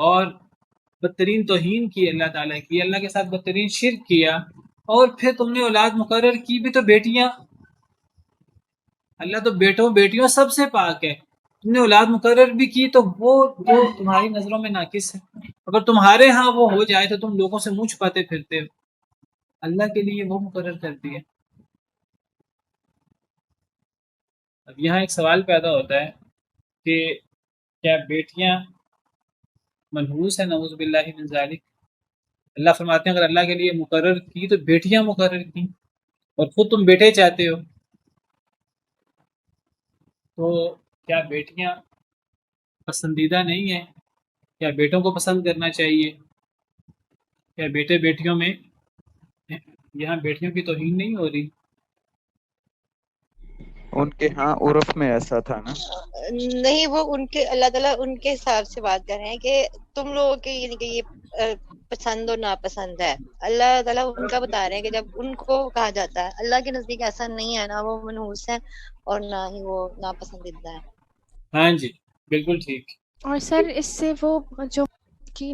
اور بدترین توہین کی اللہ تعالیٰ کی، اللہ کے ساتھ بدترین شرک کیا، اور پھر تم نے اولاد مقرر کی بھی تو بیٹیاں، اللہ تو بیٹیوں سب سے پاک ہے، تم نے اولاد مقرر بھی کی تو وہ جو تمہاری نظروں میں ناقص ہے، اگر تمہارے ہاں وہ ہو جائے تو تم لوگوں سے منہ چھپاتے پھرتے ہو، اللہ کے لیے وہ مقرر کرتی ہے۔ اب یہاں ایک سوال پیدا ہوتا ہے کہ کیا بیٹیاں منحوس ہیں؟ نعوذ باللہ من ذالک۔ اللہ فرماتے ہیں اگر اللہ کے لیے مقرر کی تو بیٹیاں مقرر کی، اور خود تم بیٹے چاہتے ہو، تو کیا بیٹیاں پسندیدہ نہیں ہیں؟ کیا بیٹوں کو پسند کرنا چاہیے؟ کیا بیٹے بیٹیوں میں یہاں بیٹیوں کی توہین نہیں ہو رہی؟ ان کے ہاں عرف میں ایسا تھا نا، نہیں، وہ ان کے اللہ تعالیٰ ان کے حساب سے بات کر رہے ہیں کہ تم لوگوں کے یعنی کہ یہ پسند اور ناپسند ہے، اللہ تعالیٰ ان کا بتا رہے ہیں کہ جب ان کو کہا جاتا ہے، اللہ کے نزدیک ایسا نہیں ہے، نہ وہ منحوس ہے اور نہ ہی وہ ناپسندیدہ ہے۔ ہاں جی بالکل ٹھیک۔ اور سر اس سے وہ جو کی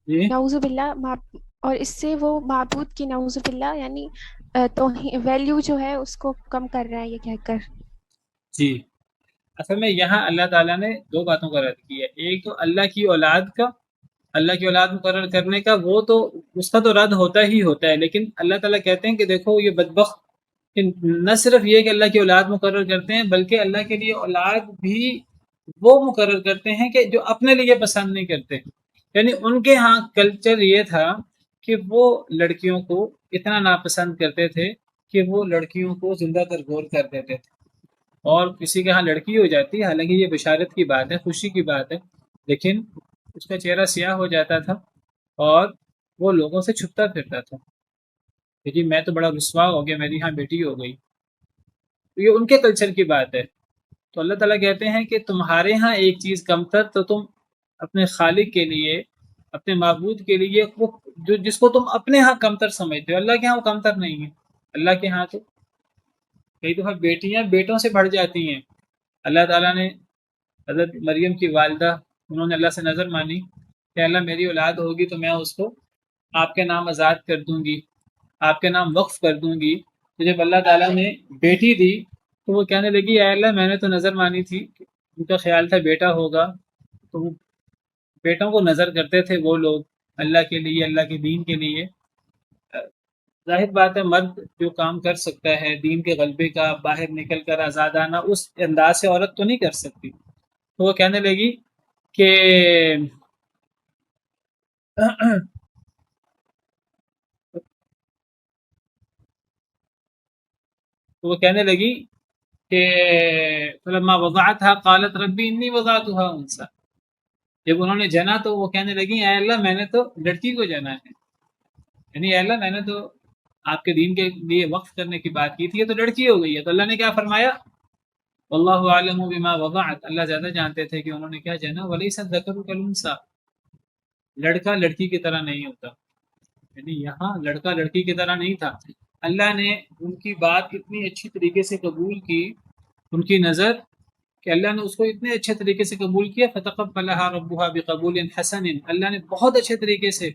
جی نعوذ باللہ، اور اس سے وہ معبود کی نعوذ باللہ یعنی تو ویلیو جو ہے اس کو کم کر رہا ہے یہ کہہ کر۔ جی اصل میں یہاں اللہ تعالیٰ نے دو باتوں کا رد کیا، ایک تو اللہ کی اولاد کا، اللہ کی اولاد مقرر کرنے کا، وہ تو اس کا تو رد ہوتا ہی ہوتا ہے، لیکن اللہ تعالیٰ کہتے ہیں کہ دیکھو یہ بدبخت کہ نہ صرف یہ کہ اللہ کی اولاد مقرر کرتے ہیں، بلکہ اللہ کے لیے اولاد بھی وہ مقرر کرتے ہیں کہ جو اپنے لیے پسند نہیں کرتے. یعنی ان کے ہاں کلچر یہ تھا کہ وہ لڑکیوں کو اتنا ناپسند کرتے تھے کہ وہ لڑکیوں کو زندہ ترگور کر دیتے تھے. اور کسی کے ہاں لڑکی ہو جاتی ہے، حالانکہ یہ بشارت کی بات ہے، خوشی کی بات ہے، لیکن اس کا چہرہ سیاہ ہو جاتا تھا اور وہ لوگوں سے چھپتا پھرتا تھا کہ جی میں تو بڑا رسوا ہو گیا، میری یہاں بیٹی ہو گئی. تو یہ ان کے کلچر کی بات ہے. تو اللہ تعالیٰ کہتے ہیں کہ تمہارے ہاں ایک چیز کم تر تو تم اپنے خالق کے لیے، اپنے معبود کے لیے، وہ جو جس کو تم اپنے ہاں کم تر سمجھتے ہو، اللہ کے ہاں وہ کم تر نہیں ہے. اللہ کے ہاں تو کئی دفعہ بیٹیاں بیٹوں سے بڑھ جاتی ہیں. اللہ تعالیٰ نے حضرت مریم کی والدہ، انہوں نے اللہ سے نظر مانی کہ اللہ میری اولاد ہوگی تو میں اس کو آپ کے نام آزاد کر دوں گی، آپ کے نام وقف کر دوں گی. تو جب اللہ تعالیٰ نے بیٹی دی تو وہ کہنے لگی اے اللہ میں نے تو نظر مانی تھی، ان کا خیال تھا بیٹا ہوگا. تو وہ بیٹوں کو نظر کرتے تھے وہ لوگ اللہ کے لیے، اللہ کے دین کے لیے. ظاہر بات ہے مرد جو کام کر سکتا ہے دین کے غلبے کا، باہر نکل کر آزادانہ، اس انداز سے عورت تو نہیں کر سکتی. تو وہ کہنے لگی کہ تو وہ کہنے لگی کہ فلما وضعتها قالت ربی انی وضعتها انثى. جب انہوں نے جنا تو وہ کہنے لگی اے اللہ میں نے تو لڑکی کو جنا ہے، یعنی اے اللہ میں نے تو آپ کے دین کے لیے وقف کرنے کی بات کی تھی، یہ تو لڑکی ہو گئی ہے. تو اللہ نے کیا فرمایا واللہ اعلم بما وضعت، اللہ زیادہ جانتے تھے کہ انہوں نے کیا جنا. ولیس الذکر کالانثى، لڑکا لڑکی کی طرح نہیں ہوتا. یعنی یہاں لڑکا لڑکی کی طرح نہیں تھا. اللہ نے ان کی بات اتنی اچھی طریقے سے قبول کی، ان کی نظر، کہ اللہ نے اس کو اتنے اچھے طریقے سے قبول کیا. فتقبلها ربها بقبول حسن، اللہ نے بہت اچھے طریقے سے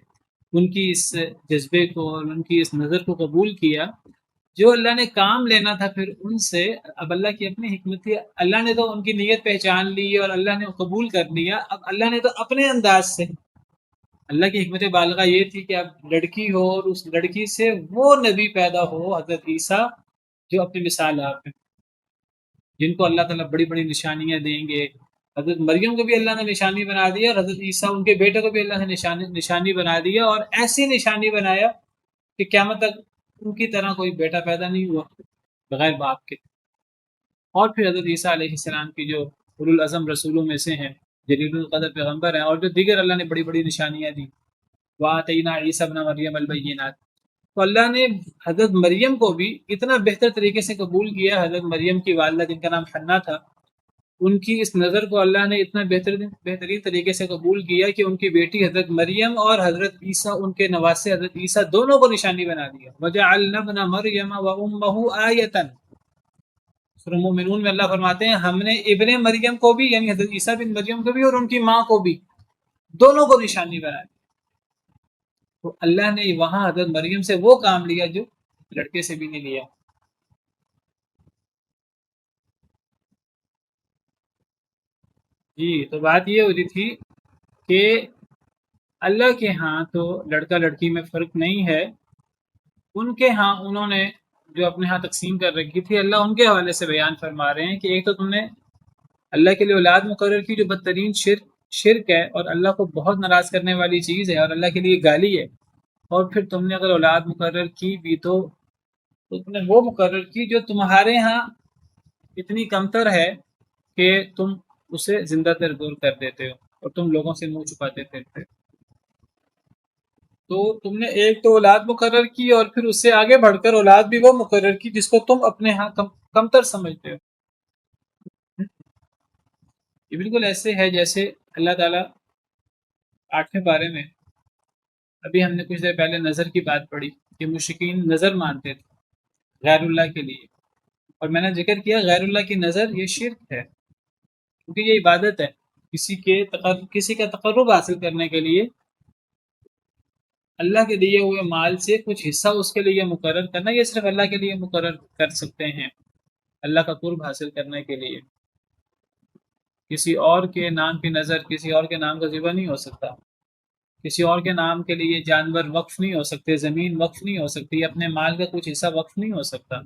ان کی اس جذبے کو اور ان کی اس نظر کو قبول کیا. جو اللہ نے کام لینا تھا پھر ان سے، اب اللہ کی اپنی حکمت تھی، اللہ نے تو ان کی نیت پہچان لی اور اللہ نے قبول کر لیا. اب اللہ نے تو اپنے انداز سے، اللہ کی حکمت بالغہ یہ تھی کہ اب لڑکی ہو اور اس لڑکی سے وہ نبی پیدا ہو حضرت عیسیٰ جو اپنی مثال آپ ہیں، جن کو اللہ تعالیٰ بڑی بڑی نشانیاں دیں گے. حضرت مریم کو بھی اللہ نے نشانی بنا دیا اور حضرت عیسیٰ ان کے بیٹے کو بھی اللہ نے نشانی بنا دیا، اور ایسی نشانی بنایا کہ قیامت تک ان کی طرح کوئی بیٹا پیدا نہیں ہوا بغیر باپ کے. اور پھر حضرت عیسیٰ علیہ السلام کی جو اولو العزم رسولوں میں سے ہیں، جلیل القدر پیغمبر ہیں، اور جو دیگر اللہ نے بڑی بڑی نشانیاں دی. وآتینا عیسیٰ ابن مریم البینات. تو اللہ نے حضرت مریم کو بھی اتنا بہتر طریقے سے قبول کیا. حضرت مریم کی والدہ جن کا نام حنا تھا، ان کی اس نظر کو اللہ نے اتنا بہترین طریقے سے قبول کیا کہ ان کی بیٹی حضرت مریم اور حضرت عیسیٰ ان کے نواسے حضرت عیسیٰ دونوں کو نشانی بنا دیا. وجعلنا ابن مریم وامہ آیۃ. سورہ مومنون میں اللہ فرماتے ہیں ہم نے ابن مریم کو بھی، یعنی حضرت عیسیٰ بن مریم کو بھی اور ان کی ماں کو بھی، دونوں کو نشانی بنا دی. تو اللہ نے وہاں حضرت مریم سے وہ کام لیا جو لڑکے سے بھی نہیں لیا. جی تو بات یہ ہو رہی تھی کہ اللہ کے ہاں تو لڑکا لڑکی میں فرق نہیں ہے. ان کے ہاں انہوں نے جو اپنے ہاں تقسیم کر رکھی تھی، اللہ ان کے حوالے سے بیان فرما رہے ہیں کہ ایک تو تم نے اللہ کے لیے اولاد مقرر کی جو بدترین شرک ہے اور اللہ کو بہت ناراض کرنے والی چیز ہے اور اللہ کے لیے گالی ہے. اور پھر تم نے اگر اولاد مقرر کی بھی تو تم نے وہ مقرر کی جو تمہارے ہاں اتنی کمتر ہے کہ تم اسے زندہ تردور کر دیتے ہو اور تم لوگوں سے منہ چھپاتے پھرتے. تو تم نے ایک تو اولاد مقرر کی اور پھر اس سے آگے بڑھ کر اولاد بھی وہ مقرر کی جس کو تم اپنے ہاں کمتر سمجھتے ہو. یہ بالکل ایسے ہے جیسے اللہ تعالیٰ 8ویں پارے میں، ابھی ہم نے کچھ دیر پہلے نظر کی بات پڑھی کہ مشرکین نظر مانتے تھے غیر اللہ کے لیے، اور میں نے ذکر کیا غیر اللہ کی نظر یہ شرک ہے، کیونکہ یہ عبادت ہے. کسی کا تقرب حاصل کرنے کے لیے اللہ کے دیے ہوئے مال سے کچھ حصہ اس کے لیے مقرر کرنا، یہ صرف اللہ کے لیے مقرر کر سکتے ہیں اللہ کا قرب حاصل کرنے کے لیے. کسی اور کے نام کی نظر، کسی اور کے نام کا ذبح نہیں ہو سکتا، کسی اور کے نام کے لیے جانور وقف نہیں ہو سکتے، زمین وقف نہیں ہو سکتی، اپنے مال کا کچھ حصہ وقف نہیں ہو سکتا.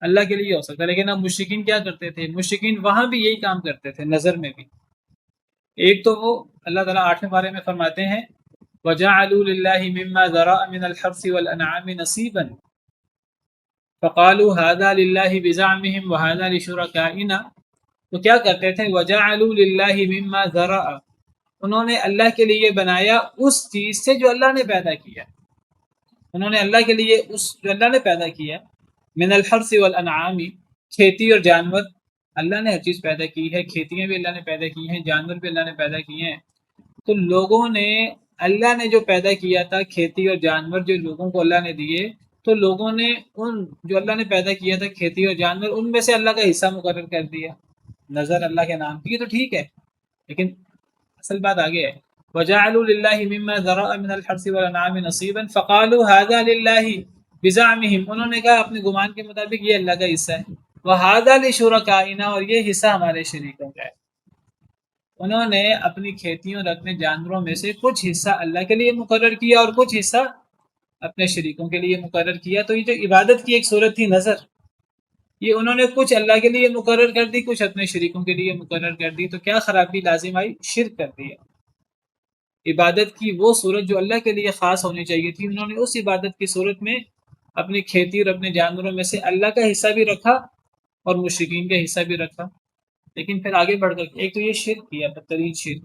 اللہ کے لیے ہو سکتا ہے، لیکن اب مشرکین کیا کرتے تھے؟ مشرکین وہاں بھی یہی کام کرتے تھے، نظر میں بھی۔ ایک تو وہ اللہ تعالیٰ 8ویں پارے میں فرماتے ہیں وَجَعَلُوا لِلَّهِ مِمَّا ذَرَأَ مِنَ الْحَرْثِ وَالْأَنْعَامِ نَصِيبًا فَقَالُوا هَذَا لِلَّهِ بِزَعْمِهِمْ وَهَذَا لِشُرَكَائِنَا، تو کیا کرتے تھے؟ وَجَعَلُوا لِلَّهِ مِمَّا ذَرَأَ، انہوں نے اللہ کے لیے بنایا اس چیز سے جو اللہ نے پیدا کیا، انہوں نے اللہ کے لیے اس جو اللہ نے پیدا کیا، من الحرث والانعام، کھیتی اور جانور، اللہ نے ہر چیز پیدا کی ہے، کھیتیاں بھی اللہ نے پیدا کی ہیں، جانور بھی اللہ نے پیدا کیے ہیں۔ تو لوگوں نے اللہ نے جو پیدا کیا تھا، کھیتی اور جانور جو لوگوں کو اللہ نے دیے، تو لوگوں نے ان جو اللہ نے پیدا کیا تھا کھیتی اور جانور، ان میں سے اللہ کا حصہ مقرر کر دیا، نظر اللہ کے نام کی، تو ٹھیک ہے، لیکن اصل بات آگے ہے وَجَعَلُوا لِلَّهِ مِمَّا ذَرَأَ مِنَ الْحَرْثِ وَالْأَنْعَامِ نَصِيبًا فَقَالُوا هَذَا لِلَّهِ بِزَعْمِهِمْ، انہوں نے کہا اپنے گمان کے مطابق یہ اللہ کا حصہ ہے، وَهَذَا لِشُرَكَائِنَا، اور یہ حصہ ہمارے شریکوں کا ہے۔ انہوں نے اپنی کھیتیوں اور اپنے جانوروں میں سے کچھ حصہ اللہ کے لیے مقرر کیا اور کچھ حصہ اپنے شریکوں کے لیے مقرر کیا۔ تو یہ جو عبادت کی ایک صورت تھی نظر، یہ انہوں نے کچھ اللہ کے لیے مقرر کر دی، کچھ اپنے شریکوں کے لیے مقرر کر دی، تو کیا خرابی لازم آئی؟ شرک کر دیا۔ عبادت کی وہ صورت جو اللہ کے لیے خاص ہونی چاہیے تھی، انہوں نے اس عبادت کی صورت میں اپنی کھیتی اور اپنے جانوروں میں سے اللہ کا حصہ بھی رکھا اور مشرکین کا حصہ بھی رکھا۔ لیکن پھر آگے بڑھ کر ایک تو یہ شرک کیا، بدترین شرک،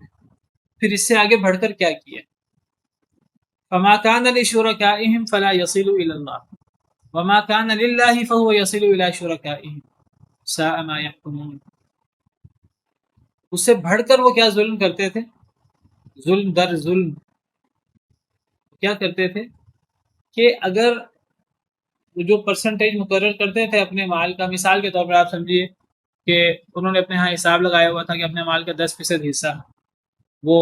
پھر اس سے آگے بڑھ کر کیا کیا؟ فما كان لشركائهم فلا يصل الى الله وما كان لله فهو يصل الى شركائهم ساء ما يحكمون۔ اس سے بڑھ کر وہ کیا ظلم کرتے تھے؟ ظلم در ظلم کیا کرتے تھے کہ اگر جو پرسنٹیج مقرر کرتے تھے اپنے مال کا، مثال کے طور پر آپ سمجھیے کہ انہوں نے اپنے ہاں حساب لگایا ہوا تھا کہ اپنے مال کا 10% حصہ وہ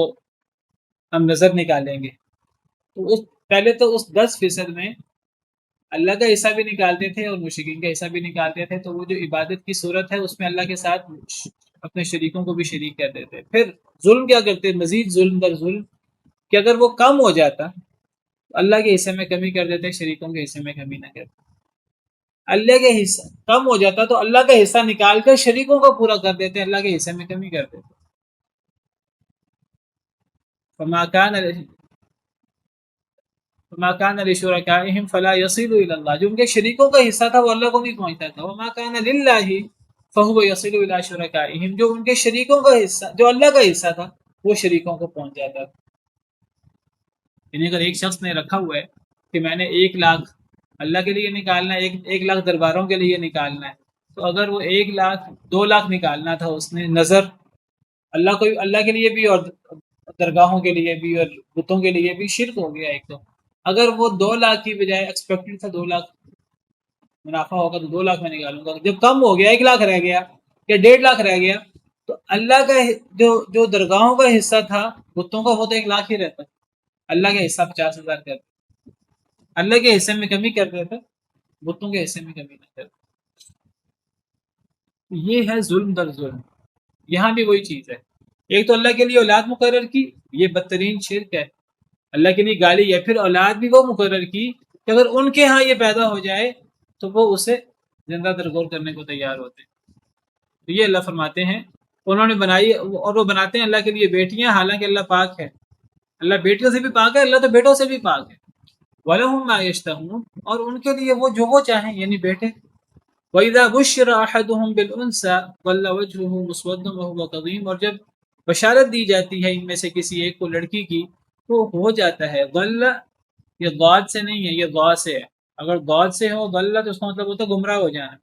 ہم نظر نکالیں گے، تو پہلے تو اس 10% میں اللہ کا حصہ بھی نکالتے تھے اور مشرکین کا حصہ بھی نکالتے تھے، تو وہ جو عبادت کی صورت ہے اس میں اللہ کے ساتھ اپنے شریکوں کو بھی شریک کر دیتے۔ پھر ظلم کیا کرتے؟ مزید ظلم در ظلم، کہ اگر وہ کم ہو جاتا تو اللہ کے حصے میں کمی کر دیتے، شریکوں کے حصے میں کمی نہ کرتے۔ اللہ کے حصہ کم ہو جاتا تو اللہ کا حصہ نکال کر شریکوں کو پورا کر دیتے، اللہ کے حصے میں کمی کر دیتے۔ فما كان لشركائهم فلا يصل الى الله، جو ان کے شریکوں کا حصہ تھا وہ اللہ کو نہیں پہنچتا تھا۔ وما كان لله فهو يصل الى شركائهم، جو ان کے شریکوں کا حصہ، جو اللہ کا حصہ تھا، وہ شریکوں کو پہنچ جاتا تھا۔ یعنی اگر ایک شخص نے رکھا ہوا ہے کہ میں نے 1 لاکھ اللہ کے لیے نکالنا ہے، 1 لاکھ درباروں کے لیے نکالنا ہے، تو اگر وہ 1 لاکھ 2 لاکھ نکالنا تھا اس نے نظر اللہ کے لیے بھی اور درگاہوں کے لیے بھی اور بتوں کے لیے بھی، شرک ہو گیا ایک تو۔ اگر وہ 2 لاکھ کی بجائے ایکسپیکٹڈ تھا 2 لاکھ منافع ہوگا تو 2 لاکھ میں نکالوں گا، جب کم ہو گیا 1 لاکھ رہ گیا یا 1.5 لاکھ رہ گیا، تو اللہ کا جو درگاہوں کا حصہ تھا بتوں کا، وہ تو 1 لاکھ ہی رہتا، اللہ کا حصہ 50,000 کرتا، اللہ کے حصے میں کمی کر دیتا، بتوں کے حصے میں کمی نہ کرتا۔ یہ ہے ظلم در ظلم۔ یہاں بھی وہی چیز ہے، ایک تو اللہ کے لیے اولاد مقرر کی، یہ بدترین شرک ہے، اللہ کے لیے گالی ہے۔ پھر اولاد بھی وہ مقرر کی کہ اگر ان کے ہاں یہ پیدا ہو جائے تو وہ اسے زندہ درگور کرنے کو تیار ہوتے ہیں۔ تو یہ اللہ فرماتے ہیں انہوں نے بنائی، اور وہ بناتے ہیں اللہ کے لیے بیٹیاں، حالانکہ اللہ پاک ہے، اللہ بیٹیوں سے بھی پاک ہے، اللہ تو بیٹوں سے بھی پاک ہے۔ وَلَهُم مَا يَشْتَهُونَ، اور ان کے لیے وہ جو وہ چاہیں، یعنی بیٹے۔ وَإِذَا بُشِّرَ أَحَدُهُمْ بِالْأُنثَىٰ ظَلَّ وَجْهُهُ مُسْوَدًّا وَهُوَ كَظِيمٌ، اور جب بشارت دی جاتی ہے ان میں سے کسی ایک کو لڑکی کی تو ہو جاتا ہے ظل، یہ ضاد سے نہیں ہے، یہ ضا سے ہے۔ اگر ضاد سے ہو ظل تو اس کا مطلب ہوتا ہے گمراہ ہو جانا،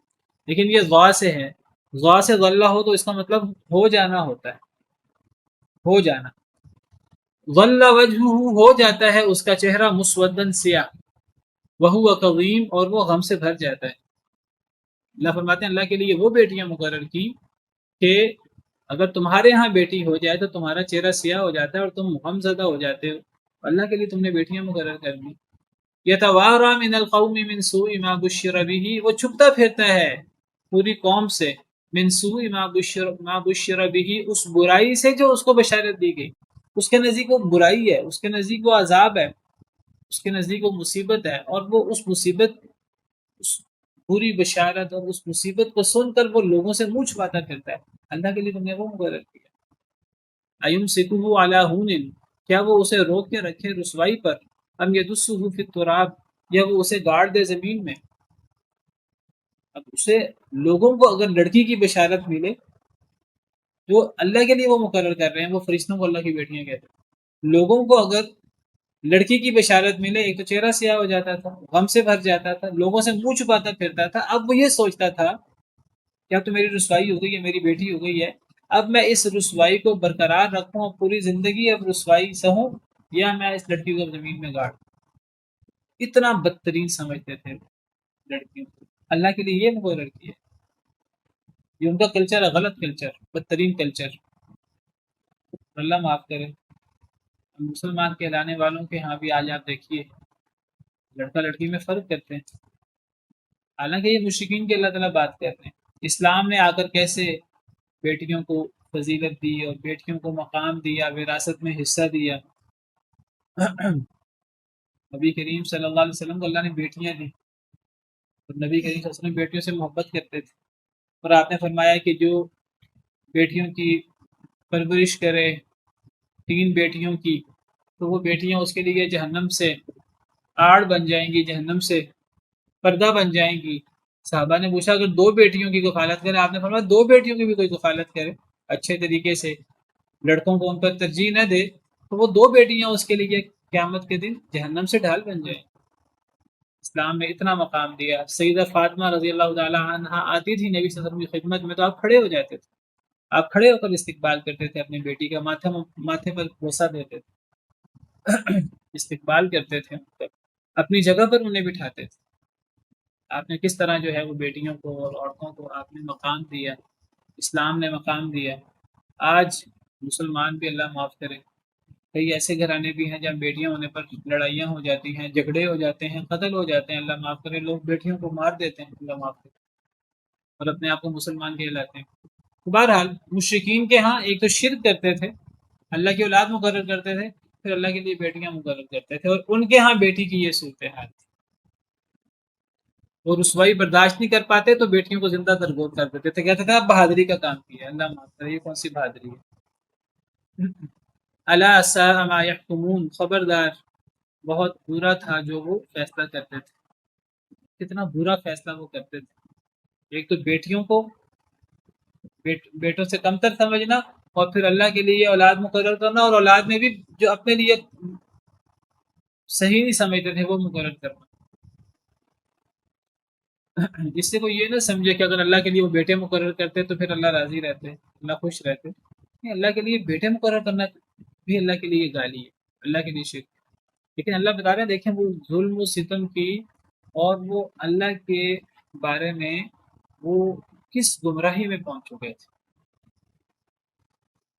لیکن یہ ضا سے ہے، ضا سے ظل ہو تو اس کا مطلب ہو جانا ہوتا ہے، ہو جانا۔ ظل وجہہ، ہو جاتا ہے اس کا چہرہ، مسودن، سیاہ، وہو کظیم، اور وہ غم سے بھر جاتا ہے۔ اللہ فرماتے ہیں اللہ کے لیے وہ بیٹیاں مقرر کی کہ اگر تمہارے ہاں بیٹی ہو جائے تو تمہارا چہرہ سیاہ ہو جاتا ہے اور تم غم زدہ ہو جاتے ہو، اللہ کے لیے تم نے بیٹیاں مقرر کر دی۔ یتوارا من القوم من سوء ما بشر به، وہ چھپتا پھرتا ہے پوری قوم سے، من سوء ما بشر به، اس برائی سے جو اس کو بشارت دی گئی۔ اس کے نزدیک وہ برائی ہے، اس کے نزدیک وہ عذاب ہے، اس کے نزدیک وہ مصیبت ہے، اور وہ اس مصیبت پوری بشارت اور اس مصیبت کو سن کر وہ لوگوں سے منہ چھپاتا پھرتا ہے، اللہ کے لیے تم نے وہ مقرر کیا۔ ایمسکہ علی ہون، کیا وہ اسے روک کے رکھے رسوائی پر، ام یدسہ فی التراب، یا وہ اسے گاڑ دے زمین میں۔ اب اسے لوگوں کو اگر لڑکی کی بشارت ملے، جو اللہ کے لیے وہ مقرر کر رہے ہیں، وہ فرشتوں کو اللہ کی بیٹیاں کہتے ہیں، لوگوں کو اگر لڑکی کی بشارت ملے، ایک تو چہرہ سیاہ ہو جاتا تھا، غم سے بھر جاتا تھا، لوگوں سے منہ چھپاتا پھرتا تھا۔ اب وہ یہ سوچتا تھا کیا تو میری رسوائی ہو گئی ہے، میری بیٹی ہو گئی ہے، اب میں اس رسوائی کو برقرار رکھوں اور پوری زندگی اب رسوائی سہوں، یا میں اس لڑکی کو زمین میں گاڑ۔ اتنا بدترین سمجھتے تھے لڑکیوں کو، اللہ کے لیے یہ مقرر کیا۔ یہ ان کا کلچر ہے، غلط کلچر، بدترین کلچر، اللہ معاف کرے۔ مسلمان کہلانے والوں کے ہاں بھی آج آپ دیکھیے لڑکا لڑکی میں فرق کرتے ہیں، حالانکہ یہ مشرکین کے اللہ تعالیٰ بات کرتے ہیں۔ اسلام نے آ کر کیسے بیٹیوں کو فضیلت دی اور بیٹیوں کو مقام دیا، وراثت میں حصہ دیا۔ نبی کریم صلی اللہ علیہ وسلم کو اللہ نے بیٹیاں دی، اور نبی کریم صلی اللہ علیہ وسلم بیٹیوں سے محبت کرتے تھے، اور آپ نے فرمایا کہ جو بیٹیوں کی پرورش کرے، 3 بیٹیوں کی، تو وہ بیٹیاں اس کے لیے جہنم سے آڑ بن جائیں گی، جہنم سے پردہ بن جائیں گی۔ صحابہ نے پوچھا اگر 2 بیٹیوں کی کفالت کرے، آپ نے فرمایا 2 بیٹیوں کی بھی کوئی کفالت کرے اچھے طریقے سے، لڑکوں کو ان پر ترجیح نہ دے، تو وہ 2 بیٹیاں اس کے لیے قیامت کے دن جہنم سے ڈھال بن جائیں۔ اسلام میں اتنا مقام دیا۔ سیدہ فاطمہ رضی اللہ تعالی عنہا آتی تھی نبی صلی اللہ علیہ وسلم کی خدمت میں، تو آپ کھڑے ہو جاتے تھے، آپ کھڑے ہو کر استقبال کرتے تھے اپنی بیٹی کا، ماتھے پر بوسہ دیتے تھے، استقبال کرتے تھے، اپنی جگہ پر انہیں بٹھاتے تھے۔ آپ نے کس طرح جو ہے وہ بیٹیوں کو اور عورتوں کو آپ نے مقام دیا، اسلام نے مقام دیا۔ آج مسلمان بھی اللہ معاف کرے، کئی ایسے گھرانے بھی ہیں جہاں بیٹیاں ہونے پر لڑائیاں ہو جاتی ہیں، جھگڑے ہو جاتے ہیں، قتل ہو جاتے ہیں، اللہ معاف کرے، لوگ بیٹیوں کو مار دیتے ہیں، اللہ معاف کرے، اور اپنے آپ کو مسلمان کہلاتے ہیں۔ بہرحال مشرکین کے ہاں ایک تو شرک کرتے تھے، اللہ کی اولاد مقرر کرتے تھے، پھر اللہ کے لیے بیٹیاں مقرر کرتے تھے، اور ان کے ہاں بیٹی کی یہ صورتحال تھی۔ وہ رسوائی برداشت نہیں کر پاتے تو بیٹیوں کو زندہ درگور کر دیتے تھے، کہتے تھے آپ بہادری کا کام کیا، اللہ معاف کرے، یہ کون سی بہادری ہے۔ الا ساء ما يحكمون، خبردار بہت برا تھا جو وہ فیصلہ کرتے تھے، کتنا برا فیصلہ وہ کرتے تھے۔ ایک تو بیٹیوں کو بیٹوں سے کمتر سمجھنا، اور پھر اللہ کے لیے اولاد مقرر کرنا، اور اولاد میں بھی جو اپنے لیے صحیح نہیں سمجھتے تھے وہ مقرر کرنا۔ جس سے کوئی یہ نہ سمجھے کہ اگر اللہ کے لیے وہ بیٹے مقرر کرتے تو پھر اللہ راضی رہتے، اللہ خوش رہتے۔ نہیں، اللہ کے لیے بیٹے مقرر کرنا بھی اللہ کے لیے گالی ہے، اللہ کے لیے شرک۔ لیکن اللہ بتا رہے ہیں دیکھیں وہ ظلم و ستم کی، اور وہ اللہ کے بارے میں وہ کس گمراہی میں پہنچ چکے تھے۔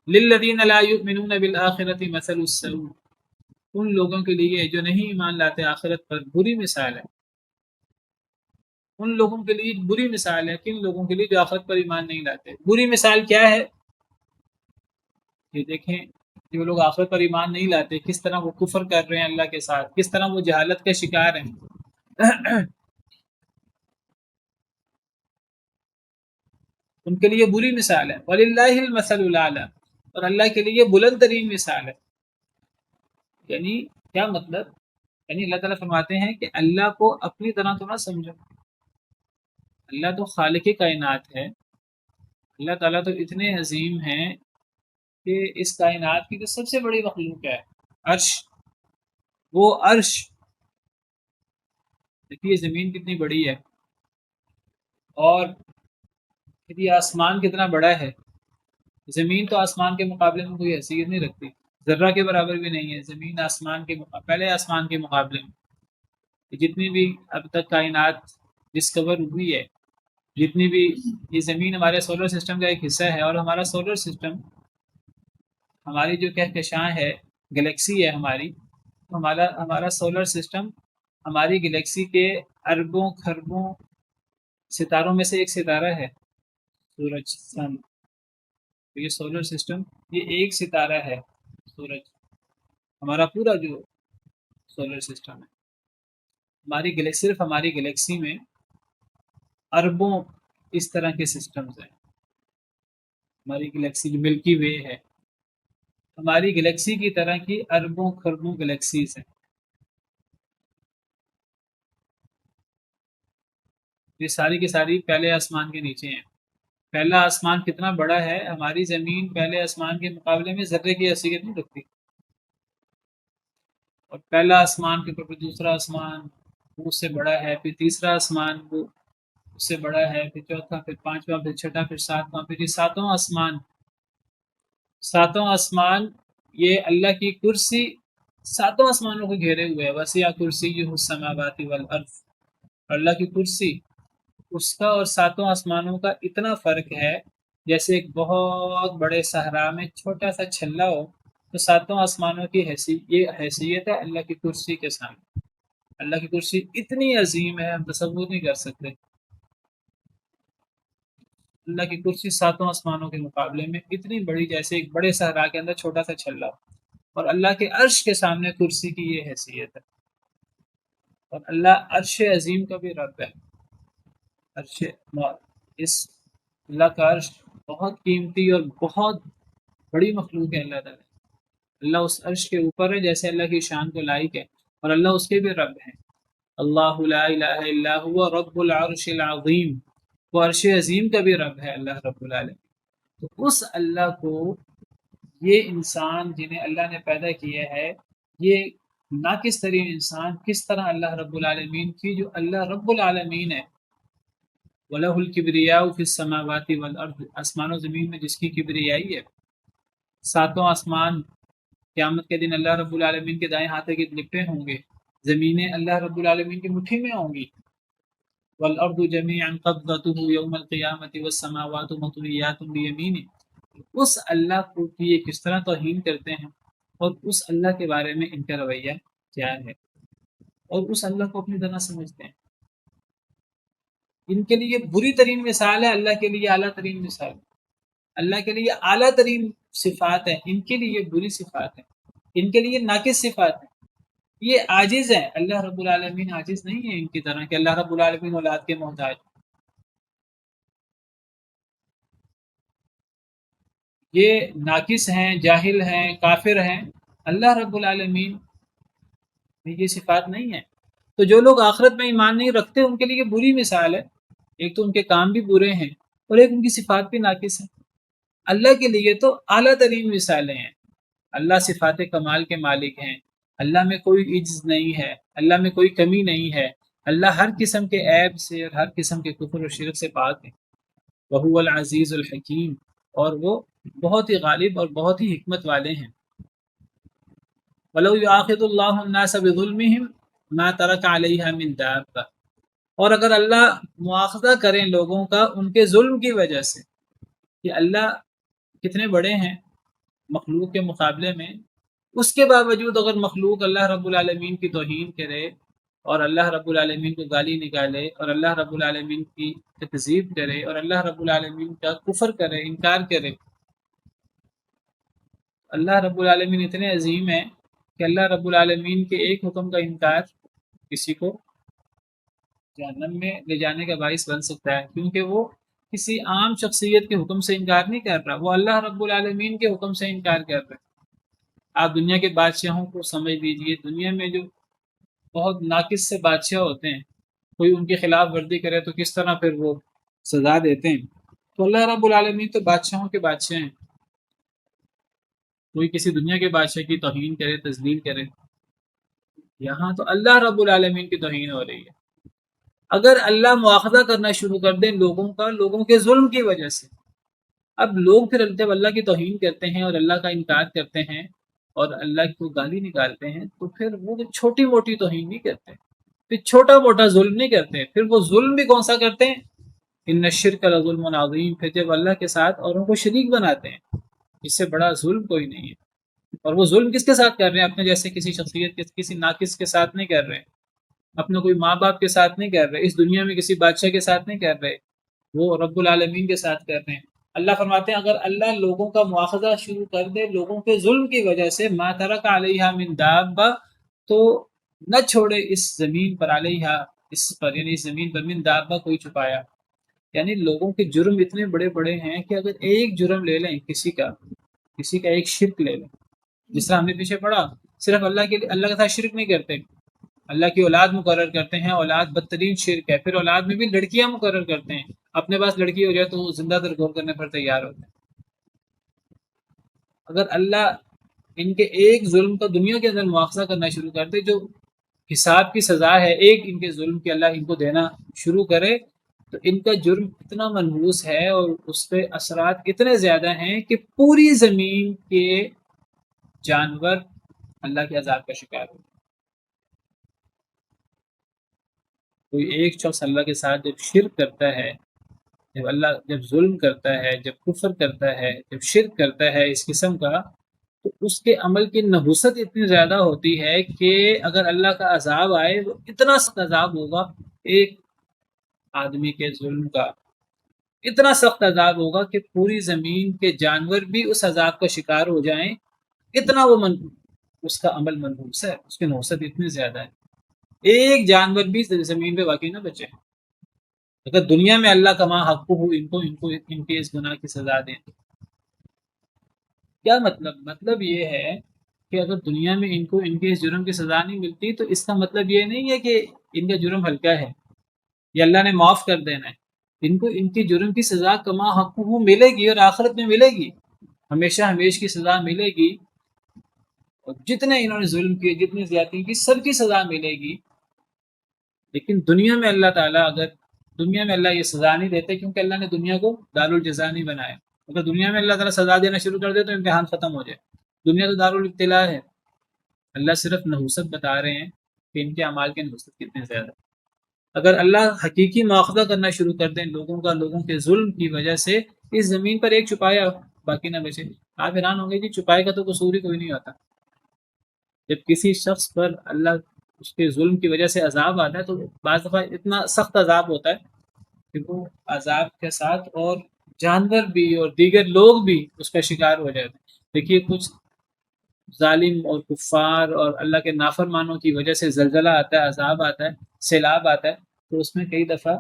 للذین لا یؤمنون بالآخرۃ مثل السوء، ان لوگوں کے لیے جو نہیں ایمان لاتے آخرت پر بری مثال ہے۔ ان لوگوں کے لیے بری مثال ہے، کن لوگوں کے لیے جو آخرت پر ایمان نہیں لاتے۔ بری مثال کیا ہے؟ یہ دیکھیں جو لوگ آخرت پر ایمان نہیں لاتے کس طرح وہ کفر کر رہے ہیں اللہ کے ساتھ، کس طرح وہ جہالت کے شکار ہیں۔ ان کے لیے بری مثال ہے۔ وَلِلَّهِ الْمَثَلُ الْأَعْلَىٰ، اور اللہ کے لیے بلند ترین مثال ہے۔ یعنی کیا مطلب؟ یعنی اللہ تعالیٰ فرماتے ہیں کہ اللہ کو اپنی طرح تو نہ سمجھو، اللہ تو خالق کائنات ہے، اللہ تعالیٰ تو اتنے عظیم ہیں کہ اس کائنات کی جو سب سے بڑی مخلوق ہے عرش، وہ عرش دیکھیے زمین کتنی بڑی ہے، اور یہ آسمان کتنا بڑا ہے۔ زمین تو آسمان کے مقابلے میں کوئی حیثیت نہیں رکھتی، ذرہ کے برابر بھی نہیں ہے زمین آسمان کے پہلے آسمان کے مقابلے میں۔ جتنی بھی اب تک کائنات ڈسکور ہوئی ہے، جتنی بھی یہ زمین ہمارے سولر سسٹم کا ایک حصہ ہے، اور ہمارا سولر سسٹم، ہماری جو کہکشاں ہے، گلیکسی ہے ہماری، ہمارا سولر سسٹم ہماری گلیکسی کے اربوں کھربوں ستاروں میں سے ایک ستارہ ہے، سورج سن۔ یہ سولر سسٹم یہ ایک ستارہ ہے سورج، ہمارا پورا جو سولر سسٹم ہے، صرف ہماری گلیکسی میں اربوں اس طرح کے سسٹمز ہیں. ہماری گلیکسی جو ملکی وے ہے، ہماری گلیکسی کی طرح کی اربوں خربوں گلیکسیز ہیں. یہ ساری کی ساری پہلے آسمان کے نیچے ہیں. پہلا آسمان کتنا بڑا ہے، ہماری زمین پہلے آسمان کے مقابلے میں ذرے کی حیثیت نہیں رکھتی. اور پہلا آسمان کے اوپر دوسرا آسمان وہ اس سے بڑا ہے، پھر تیسرا آسمان وہ اس سے بڑا ہے، پھر چوتھا، پھر پانچواں، پھر چھٹا، پھر ساتواں، پھر یہ ساتوں آسمان یہ اللہ کی کرسی ساتوں آسمانوں کو گھیرے ہوئے ہے. وسیع کرسیہ السماوات والارض. اللہ کی کرسی اس کا اور ساتوں آسمانوں کا اتنا فرق ہے، جیسے ایک بہت بڑے صحرا میں چھوٹا سا چھلا ہو تو ساتوں آسمانوں کی یہ حیثیت ہے اللہ کی کرسی کے سامنے. اللہ کی کرسی اتنی عظیم ہے ہم تصور نہیں کر سکتے. اللہ کی کرسی ساتوں آسمانوں کے مقابلے میں اتنی بڑی، جیسے ایک بڑے صحرا کے اندر چھوٹا سا چھلا ہو. اور اللہ کے عرش کے سامنے کرسی کی یہ حیثیت ہے. اور اللہ عرش عظیم کا بھی رب ہے. اس اللہ کا عرش بہت قیمتی اور بہت بڑی مخلوق ہے. اللہ تعالیٰ اللہ اس عرش کے اوپر ہے، جیسے اللہ کی شان کو لائق ہے، اور اللہ اس کے بھی رب ہیں. اللہ لا الہ الا هو رب العرش العظیم. وہ عرش عظیم کا بھی رب ہے اللہ رب العالمین. تو اس اللہ کو یہ انسان جنہیں اللہ نے پیدا کیا ہے، یہ ناقص ترین انسان کس طرح اللہ رب العالمین کی جو اللہ رب العالمین ہے، وَلَهُ الْكِبْرِيَاءُ فِي السَّمَاوَاتِ وَالْأَرْضِ، آسمان و زمین میں جس کی کبریائی ہے. ساتوں آسمان قیامت کے دن اللہ رب العالمین کے دائیں ہاتھ کے لپٹے ہوں گے، زمینیں اللہ رب العالمین کی مٹھی میں ہوں گی. وَالْأَرْضُ جَمِيعًا قَبْضَتُهُ يَوْمَ الْقِيَامَةِ وَالسَّمَاوَاتُ مَطْوِيَّاتٌ بِيَمِينِهِ. اس اللہ کو کی یہ کس طرح توہین کرتے ہیں، اور اس اللہ کے بارے میں ان کا رویہ کیا ہے، اور اس اللہ کو اپنی طرح سمجھتے ہیں. ان کے لیے بری ترین مثال ہے، اللہ کے لیے اعلیٰ ترین مثال. اللہ کے لیے اعلیٰ ترین صفات ہیں، ان کے لیے بری صفات ہیں، ان کے لیے ناقص صفات ہیں. یہ عاجز ہیں. اللہ رب العالمین عاجز نہیں ہے ان کی طرح کہ اللہ رب العالمین اولاد کے محتاج. یہ ناقص ہیں، جاہل ہیں، کافر ہیں. اللہ رب العالمین میں یہ صفات نہیں ہیں. تو جو لوگ آخرت میں ایمان نہیں رکھتے ان کے لیے بری مثال ہے. ایک تو ان کے کام بھی برے ہیں، اور ایک ان کی صفات بھی ناقص ہیں. اللہ کے لیے تو اعلیٰ ترین مثالیں ہیں. اللہ صفات کمال کے مالک ہیں. اللہ میں کوئی عجز نہیں ہے، اللہ میں کوئی کمی نہیں ہے. اللہ ہر قسم کے عیب سے اور ہر قسم کے کفر و شرک سے پاک ہے. وَهُوَ الْعَزِيزُ الْحَكِيمُ، اور وہ بہت ہی غالب اور بہت ہی حکمت والے ہیں. وَلَوْ يُؤَاخِذُ اللَّهُ النَّاسَ بِظُلْمِهِمْ مَا تَرَكَ عَلَيْهَا مِنْ دَابَّةٍ. اور اگر اللہ مواخذہ کریں لوگوں کا ان کے ظلم کی وجہ سے، کہ اللہ کتنے بڑے ہیں مخلوق کے مقابلے میں، اس کے باوجود اگر مخلوق اللہ رب العالمین کی توہین کرے اور اللہ رب العالمین کو گالی نکالے اور اللہ رب العالمین کی تکذیب کرے اور اللہ رب العالمین کا کفر کرے، انکار کرے، اللہ رب العالمین اتنے عظیم ہیں کہ اللہ رب العالمین کے ایک حکم کا انکار کسی کو جہنم میں لے جانے کا باعث بن سکتا ہے، کیونکہ وہ کسی عام شخصیت کے حکم سے انکار نہیں کر رہا، وہ اللہ رب العالمین کے حکم سے انکار کر رہا ہے. آپ دنیا کے بادشاہوں کو سمجھ لیجیے. دنیا میں جو بہت ناقص سے بادشاہ ہوتے ہیں، کوئی ان کی خلاف ورزی کرے تو کس طرح پھر وہ سزا دیتے ہیں. تو اللہ رب العالمین تو بادشاہوں کے بادشاہ ہیں. کوئی کسی دنیا کے بادشاہ کی توہین کرے، تذلیل کرے، یہاں تو اللہ رب العالمین کی توہین ہو رہی ہے. اگر اللہ مواخذہ کرنا شروع کر دیں لوگوں کا، لوگوں کے ظلم کی وجہ سے، اب لوگ پھر جب اللہ کی توہین کرتے ہیں اور اللہ کا انکار کرتے ہیں اور اللہ کو گالی نکالتے ہیں، تو پھر وہ چھوٹی موٹی توہین نہیں کرتے، پھر چھوٹا موٹا ظلم نہیں کرتے، پھر وہ ظلم بھی کون سا کرتے ہیں؟ ان الشرک لظلم عظیم. پھر جب اللہ کے ساتھ اوروں کو شریک بناتے ہیں، اس سے بڑا ظلم کوئی نہیں ہے. اور وہ ظلم کس کے ساتھ کر رہے ہیں؟ اپنے جیسے کسی شخصیت کے، کسی ناقص کے ساتھ نہیں کر رہے، اپنے کوئی ماں باپ کے ساتھ نہیں کر رہے، اس دنیا میں کسی بادشاہ کے ساتھ نہیں کر رہے، وہ رب العالمین کے ساتھ کر رہے ہیں. اللہ فرماتے ہیں اگر اللہ لوگوں کا مواخذہ شروع کر دے لوگوں کے ظلم کی وجہ سے، ما ترک علیہا من دابہ، تو نہ چھوڑے اس زمین پر، علیہا اس پر یعنی اس زمین پر، من دابہ کوئی چھپایا، یعنی لوگوں کے جرم اتنے بڑے بڑے ہیں کہ اگر ایک جرم لے لیں کسی کا ایک شرک لے لیں، جس طرح ہم نے پیچھے پڑھا، صرف اللہ کے ساتھ شرک نہیں کرتے، اللہ کی اولاد مقرر کرتے ہیں، اولاد بدترین شرک ہے، پھر اولاد میں بھی لڑکیاں مقرر کرتے ہیں، اپنے پاس لڑکی ہو جائے تو وہ زندہ ترغور کرنے پر تیار ہوتے ہیں۔ اگر اللہ ان کے ایک ظلم کا دنیا کے اندر مواخذہ کرنا شروع کر دے، جو حساب کی سزا ہے ایک ان کے ظلم کی، اللہ ان کو دینا شروع کرے، تو ان کا جرم اتنا منحوس ہے اور اس پہ اثرات اتنے زیادہ ہیں کہ پوری زمین کے جانور اللہ کے عذاب کا شکار ہو۔ کوئی ایک شخص اللہ کے ساتھ جب شرک کرتا ہے، جب ظلم کرتا ہے، جب کفر کرتا ہے، جب شرک کرتا ہے اس قسم کا، تو اس کے عمل کی نحوست اتنی زیادہ ہوتی ہے کہ اگر اللہ کا عذاب آئے وہ اتنا سخت عذاب ہوگا، ایک آدمی کے ظلم کا اتنا سخت عذاب ہوگا کہ پوری زمین کے جانور بھی اس عذاب کا شکار ہو جائیں، اتنا وہ اس کا عمل منحوس ہے، اس کی نحوست اتنی زیادہ ہے، ایک جانور بھی زمین پہ باقی نہ بچے۔ اگر دنیا میں اللہ کا ماں حق ہو ان کے اس گناہ کی سزا دیں، کیا مطلب یہ ہے کہ اگر دنیا میں ان کے اس جرم کی سزا نہیں ملتی تو اس کا مطلب یہ نہیں ہے کہ ان کا جرم ہلکا ہے یا اللہ نے معاف کر دینا ہے، ان کی جرم کی سزا کما حق ہو ملے گی، اور آخرت میں ملے گی، ہمیشہ ہمیش کی سزا ملے گی، اور جتنے انہوں نے ظلم کیے، جتنی زیادتی کی، سب کی سزا ملے گی۔ لیکن دنیا میں اللہ یہ سزا نہیں دیتے، کیونکہ اللہ نے دنیا کو دارالجزا نہیں بنایا۔ اگر دنیا میں اللہ تعالیٰ سزا دینا شروع کر دے تو امتحان ختم ہو جائے، دنیا تو دارالابتلاء ہے۔ اللہ صرف نحوست بتا رہے ہیں کہ ان کے اعمال کی نحوست کتنے زیادہ۔ اگر اللہ حقیقی مواخذہ کرنا شروع کر دیں لوگوں کے ظلم کی وجہ سے، اس زمین پر ایک چھپایا باقی نہ بچے۔ آپ حیران ہوں گے کہ چھپائے کا تو قصور ہی کوئی نہیں ہوتا، جب کسی شخص پر اللہ اس کے ظلم کی وجہ سے عذاب آتا ہے تو بعض دفعہ اتنا سخت عذاب ہوتا ہے کہ وہ عذاب کے ساتھ اور جانور بھی اور دیگر لوگ بھی اس کا شکار ہو جاتے ہیں۔ دیکھیے کچھ ظالم اور کفار اور اللہ کے نافرمانوں کی وجہ سے زلزلہ آتا ہے، عذاب آتا ہے، سیلاب آتا ہے، تو اس میں کئی دفعہ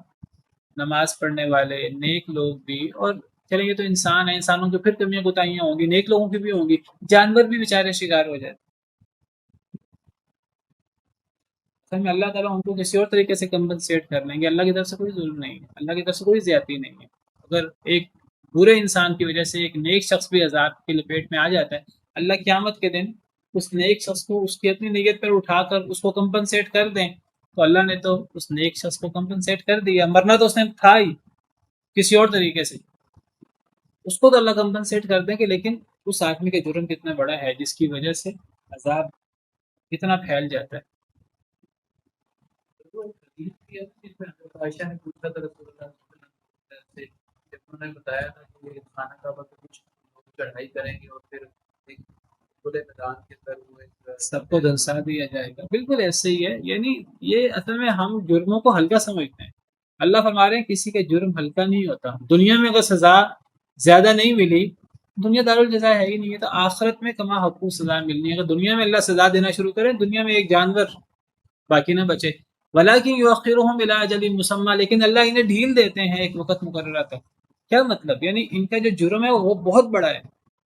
نماز پڑھنے والے نیک لوگ بھی، اور چلیں یہ تو انسان ہیں، انسانوں کی پھر کمیاں کوتاہیاں ہوں گی، نیک لوگوں کی بھی ہوں گی، جانور بھی بیچارے شکار ہو جاتے ہیں۔ اللہ تعالیٰ ان کو کسی اور طریقے سے کمپنسیٹ کر لیں گے، اللہ کی طرف سے کوئی ظلم نہیں ہے، اللہ کی طرف سے کوئی زیادتی نہیں ہے۔ اگر ایک برے انسان کی وجہ سے ایک نیک شخص بھی عذاب کی لپیٹ میں آ جاتا ہے، اللہ قیامت کے دن اس نیک شخص کو اس کی اپنی نیت پر اٹھا کر اس کو کمپنسیٹ کر دیں، تو اللہ نے تو اس نیک شخص کو کمپنسیٹ کر دیا، مرنا تو اس نے تھا ہی کسی اور طریقے سے، اس کو تو اللہ کمپنسیٹ کر دیں گے، لیکن اس آدمی کا جرم کتنا بڑا ہے جس کی وجہ سے عذاب کتنا پھیل جاتا ہے۔ عائشہ نے پوچھا تھا رسول اللہ صلی اللہ علیہ وسلم سے، جب انہوں نے بتایا تھا کہ یہ خانہ کعبہ پہ کچھ چڑھائی کریں گے اور پھر ایک کھلے میدان کے اندر وہ سب کو دھنسا دیا جائے گا، بالکل ایسے ہی ہے۔ یعنی یہ اصل میں ہم جرموں کو ہلکا سمجھتے ہیں، اللہ فرما رہے ہیں کسی کا جرم ہلکا نہیں ہوتا۔ دنیا میں اگر سزا زیادہ نہیں ملی، دنیا دارالجزا ہے ہی نہیں ہے، تو آخرت میں کما حقوق سزا ملنی ہے۔ اگر دنیا میں اللہ سزا دینا شروع کرے، دنیا میں ایک جانور باقی نہ بچے، وَلَٰكِن يُؤَخِّرُهُمْ إِلَىٰ أَجَلٍ مُّسَمًّى، لیکن اللہ انہیں ڈھیل دیتے ہیں ایک وقت مقررہ تک۔ کیا مطلب؟ یعنی ان کا جو جرم ہے وہ بہت بڑا ہے،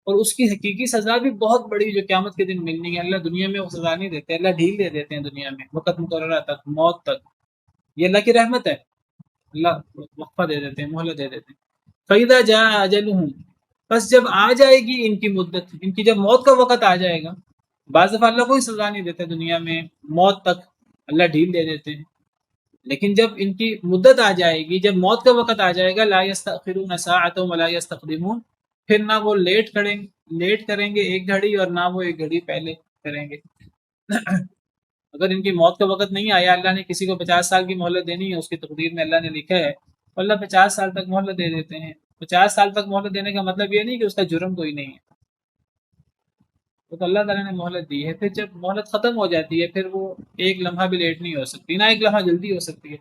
اور اس کی حقیقی سزا بھی بہت بڑی جو قیامت کے دن ملنی ہے۔ اللہ دنیا میں وہ سزا نہیں دیتے، اللہ ڈھیل دے دیتے ہیں دنیا میں وقت مقررہ تک، موت تک۔ یہ اللہ کی رحمت ہے، اللہ وقفہ دے دیتے ہیں، مہلت دے دیتے ہیں۔ فَإِذَا جَاءَ أَجَلُهُمْ، بس جب آ جائے گی ان کی مدت، ان کی جب موت کا وقت آ جائے گا، بعض دفعہ اللہ کوئی سزا نہیں دیتے دنیا میں، موت تک اللہ ڈھیل دے دیتے ہیں، لیکن جب ان کی مدت آ جائے گی، جب موت کا وقت آ جائے گا، لا يستأخرون ساعة ولا يستقدمون، پھر نہ وہ لیٹ کریں گے ایک گھڑی، اور نہ وہ ایک گھڑی پہلے کریں گے۔ اگر ان کی موت کا وقت نہیں آیا، اللہ نے کسی کو 50 سال کی مہلت دینی ہے، اس کی تقدیر میں اللہ نے لکھا ہے، تو اللہ 50 سال تک مہلت دے دیتے ہیں۔ 50 سال تک مہلت دینے کا مطلب یہ نہیں کہ اس کا جرم کوئی نہیں ہے، تو اللہ تعالیٰ نے مہلت دی ہے۔ پھر جب مہلت ختم ہو جاتی ہے، پھر وہ ایک لمحہ بھی لیٹ نہیں ہو سکتی، نہ ایک لمحہ جلدی ہو سکتی ہے،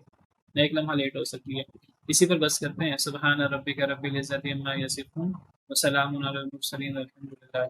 نہ ایک لمحہ لیٹ ہو سکتی ہے۔ اسی پر بس کرتے ہیں۔ سبحان ربک رب العزت عما یصفون وسلام علی المرسلین والحمد للہ۔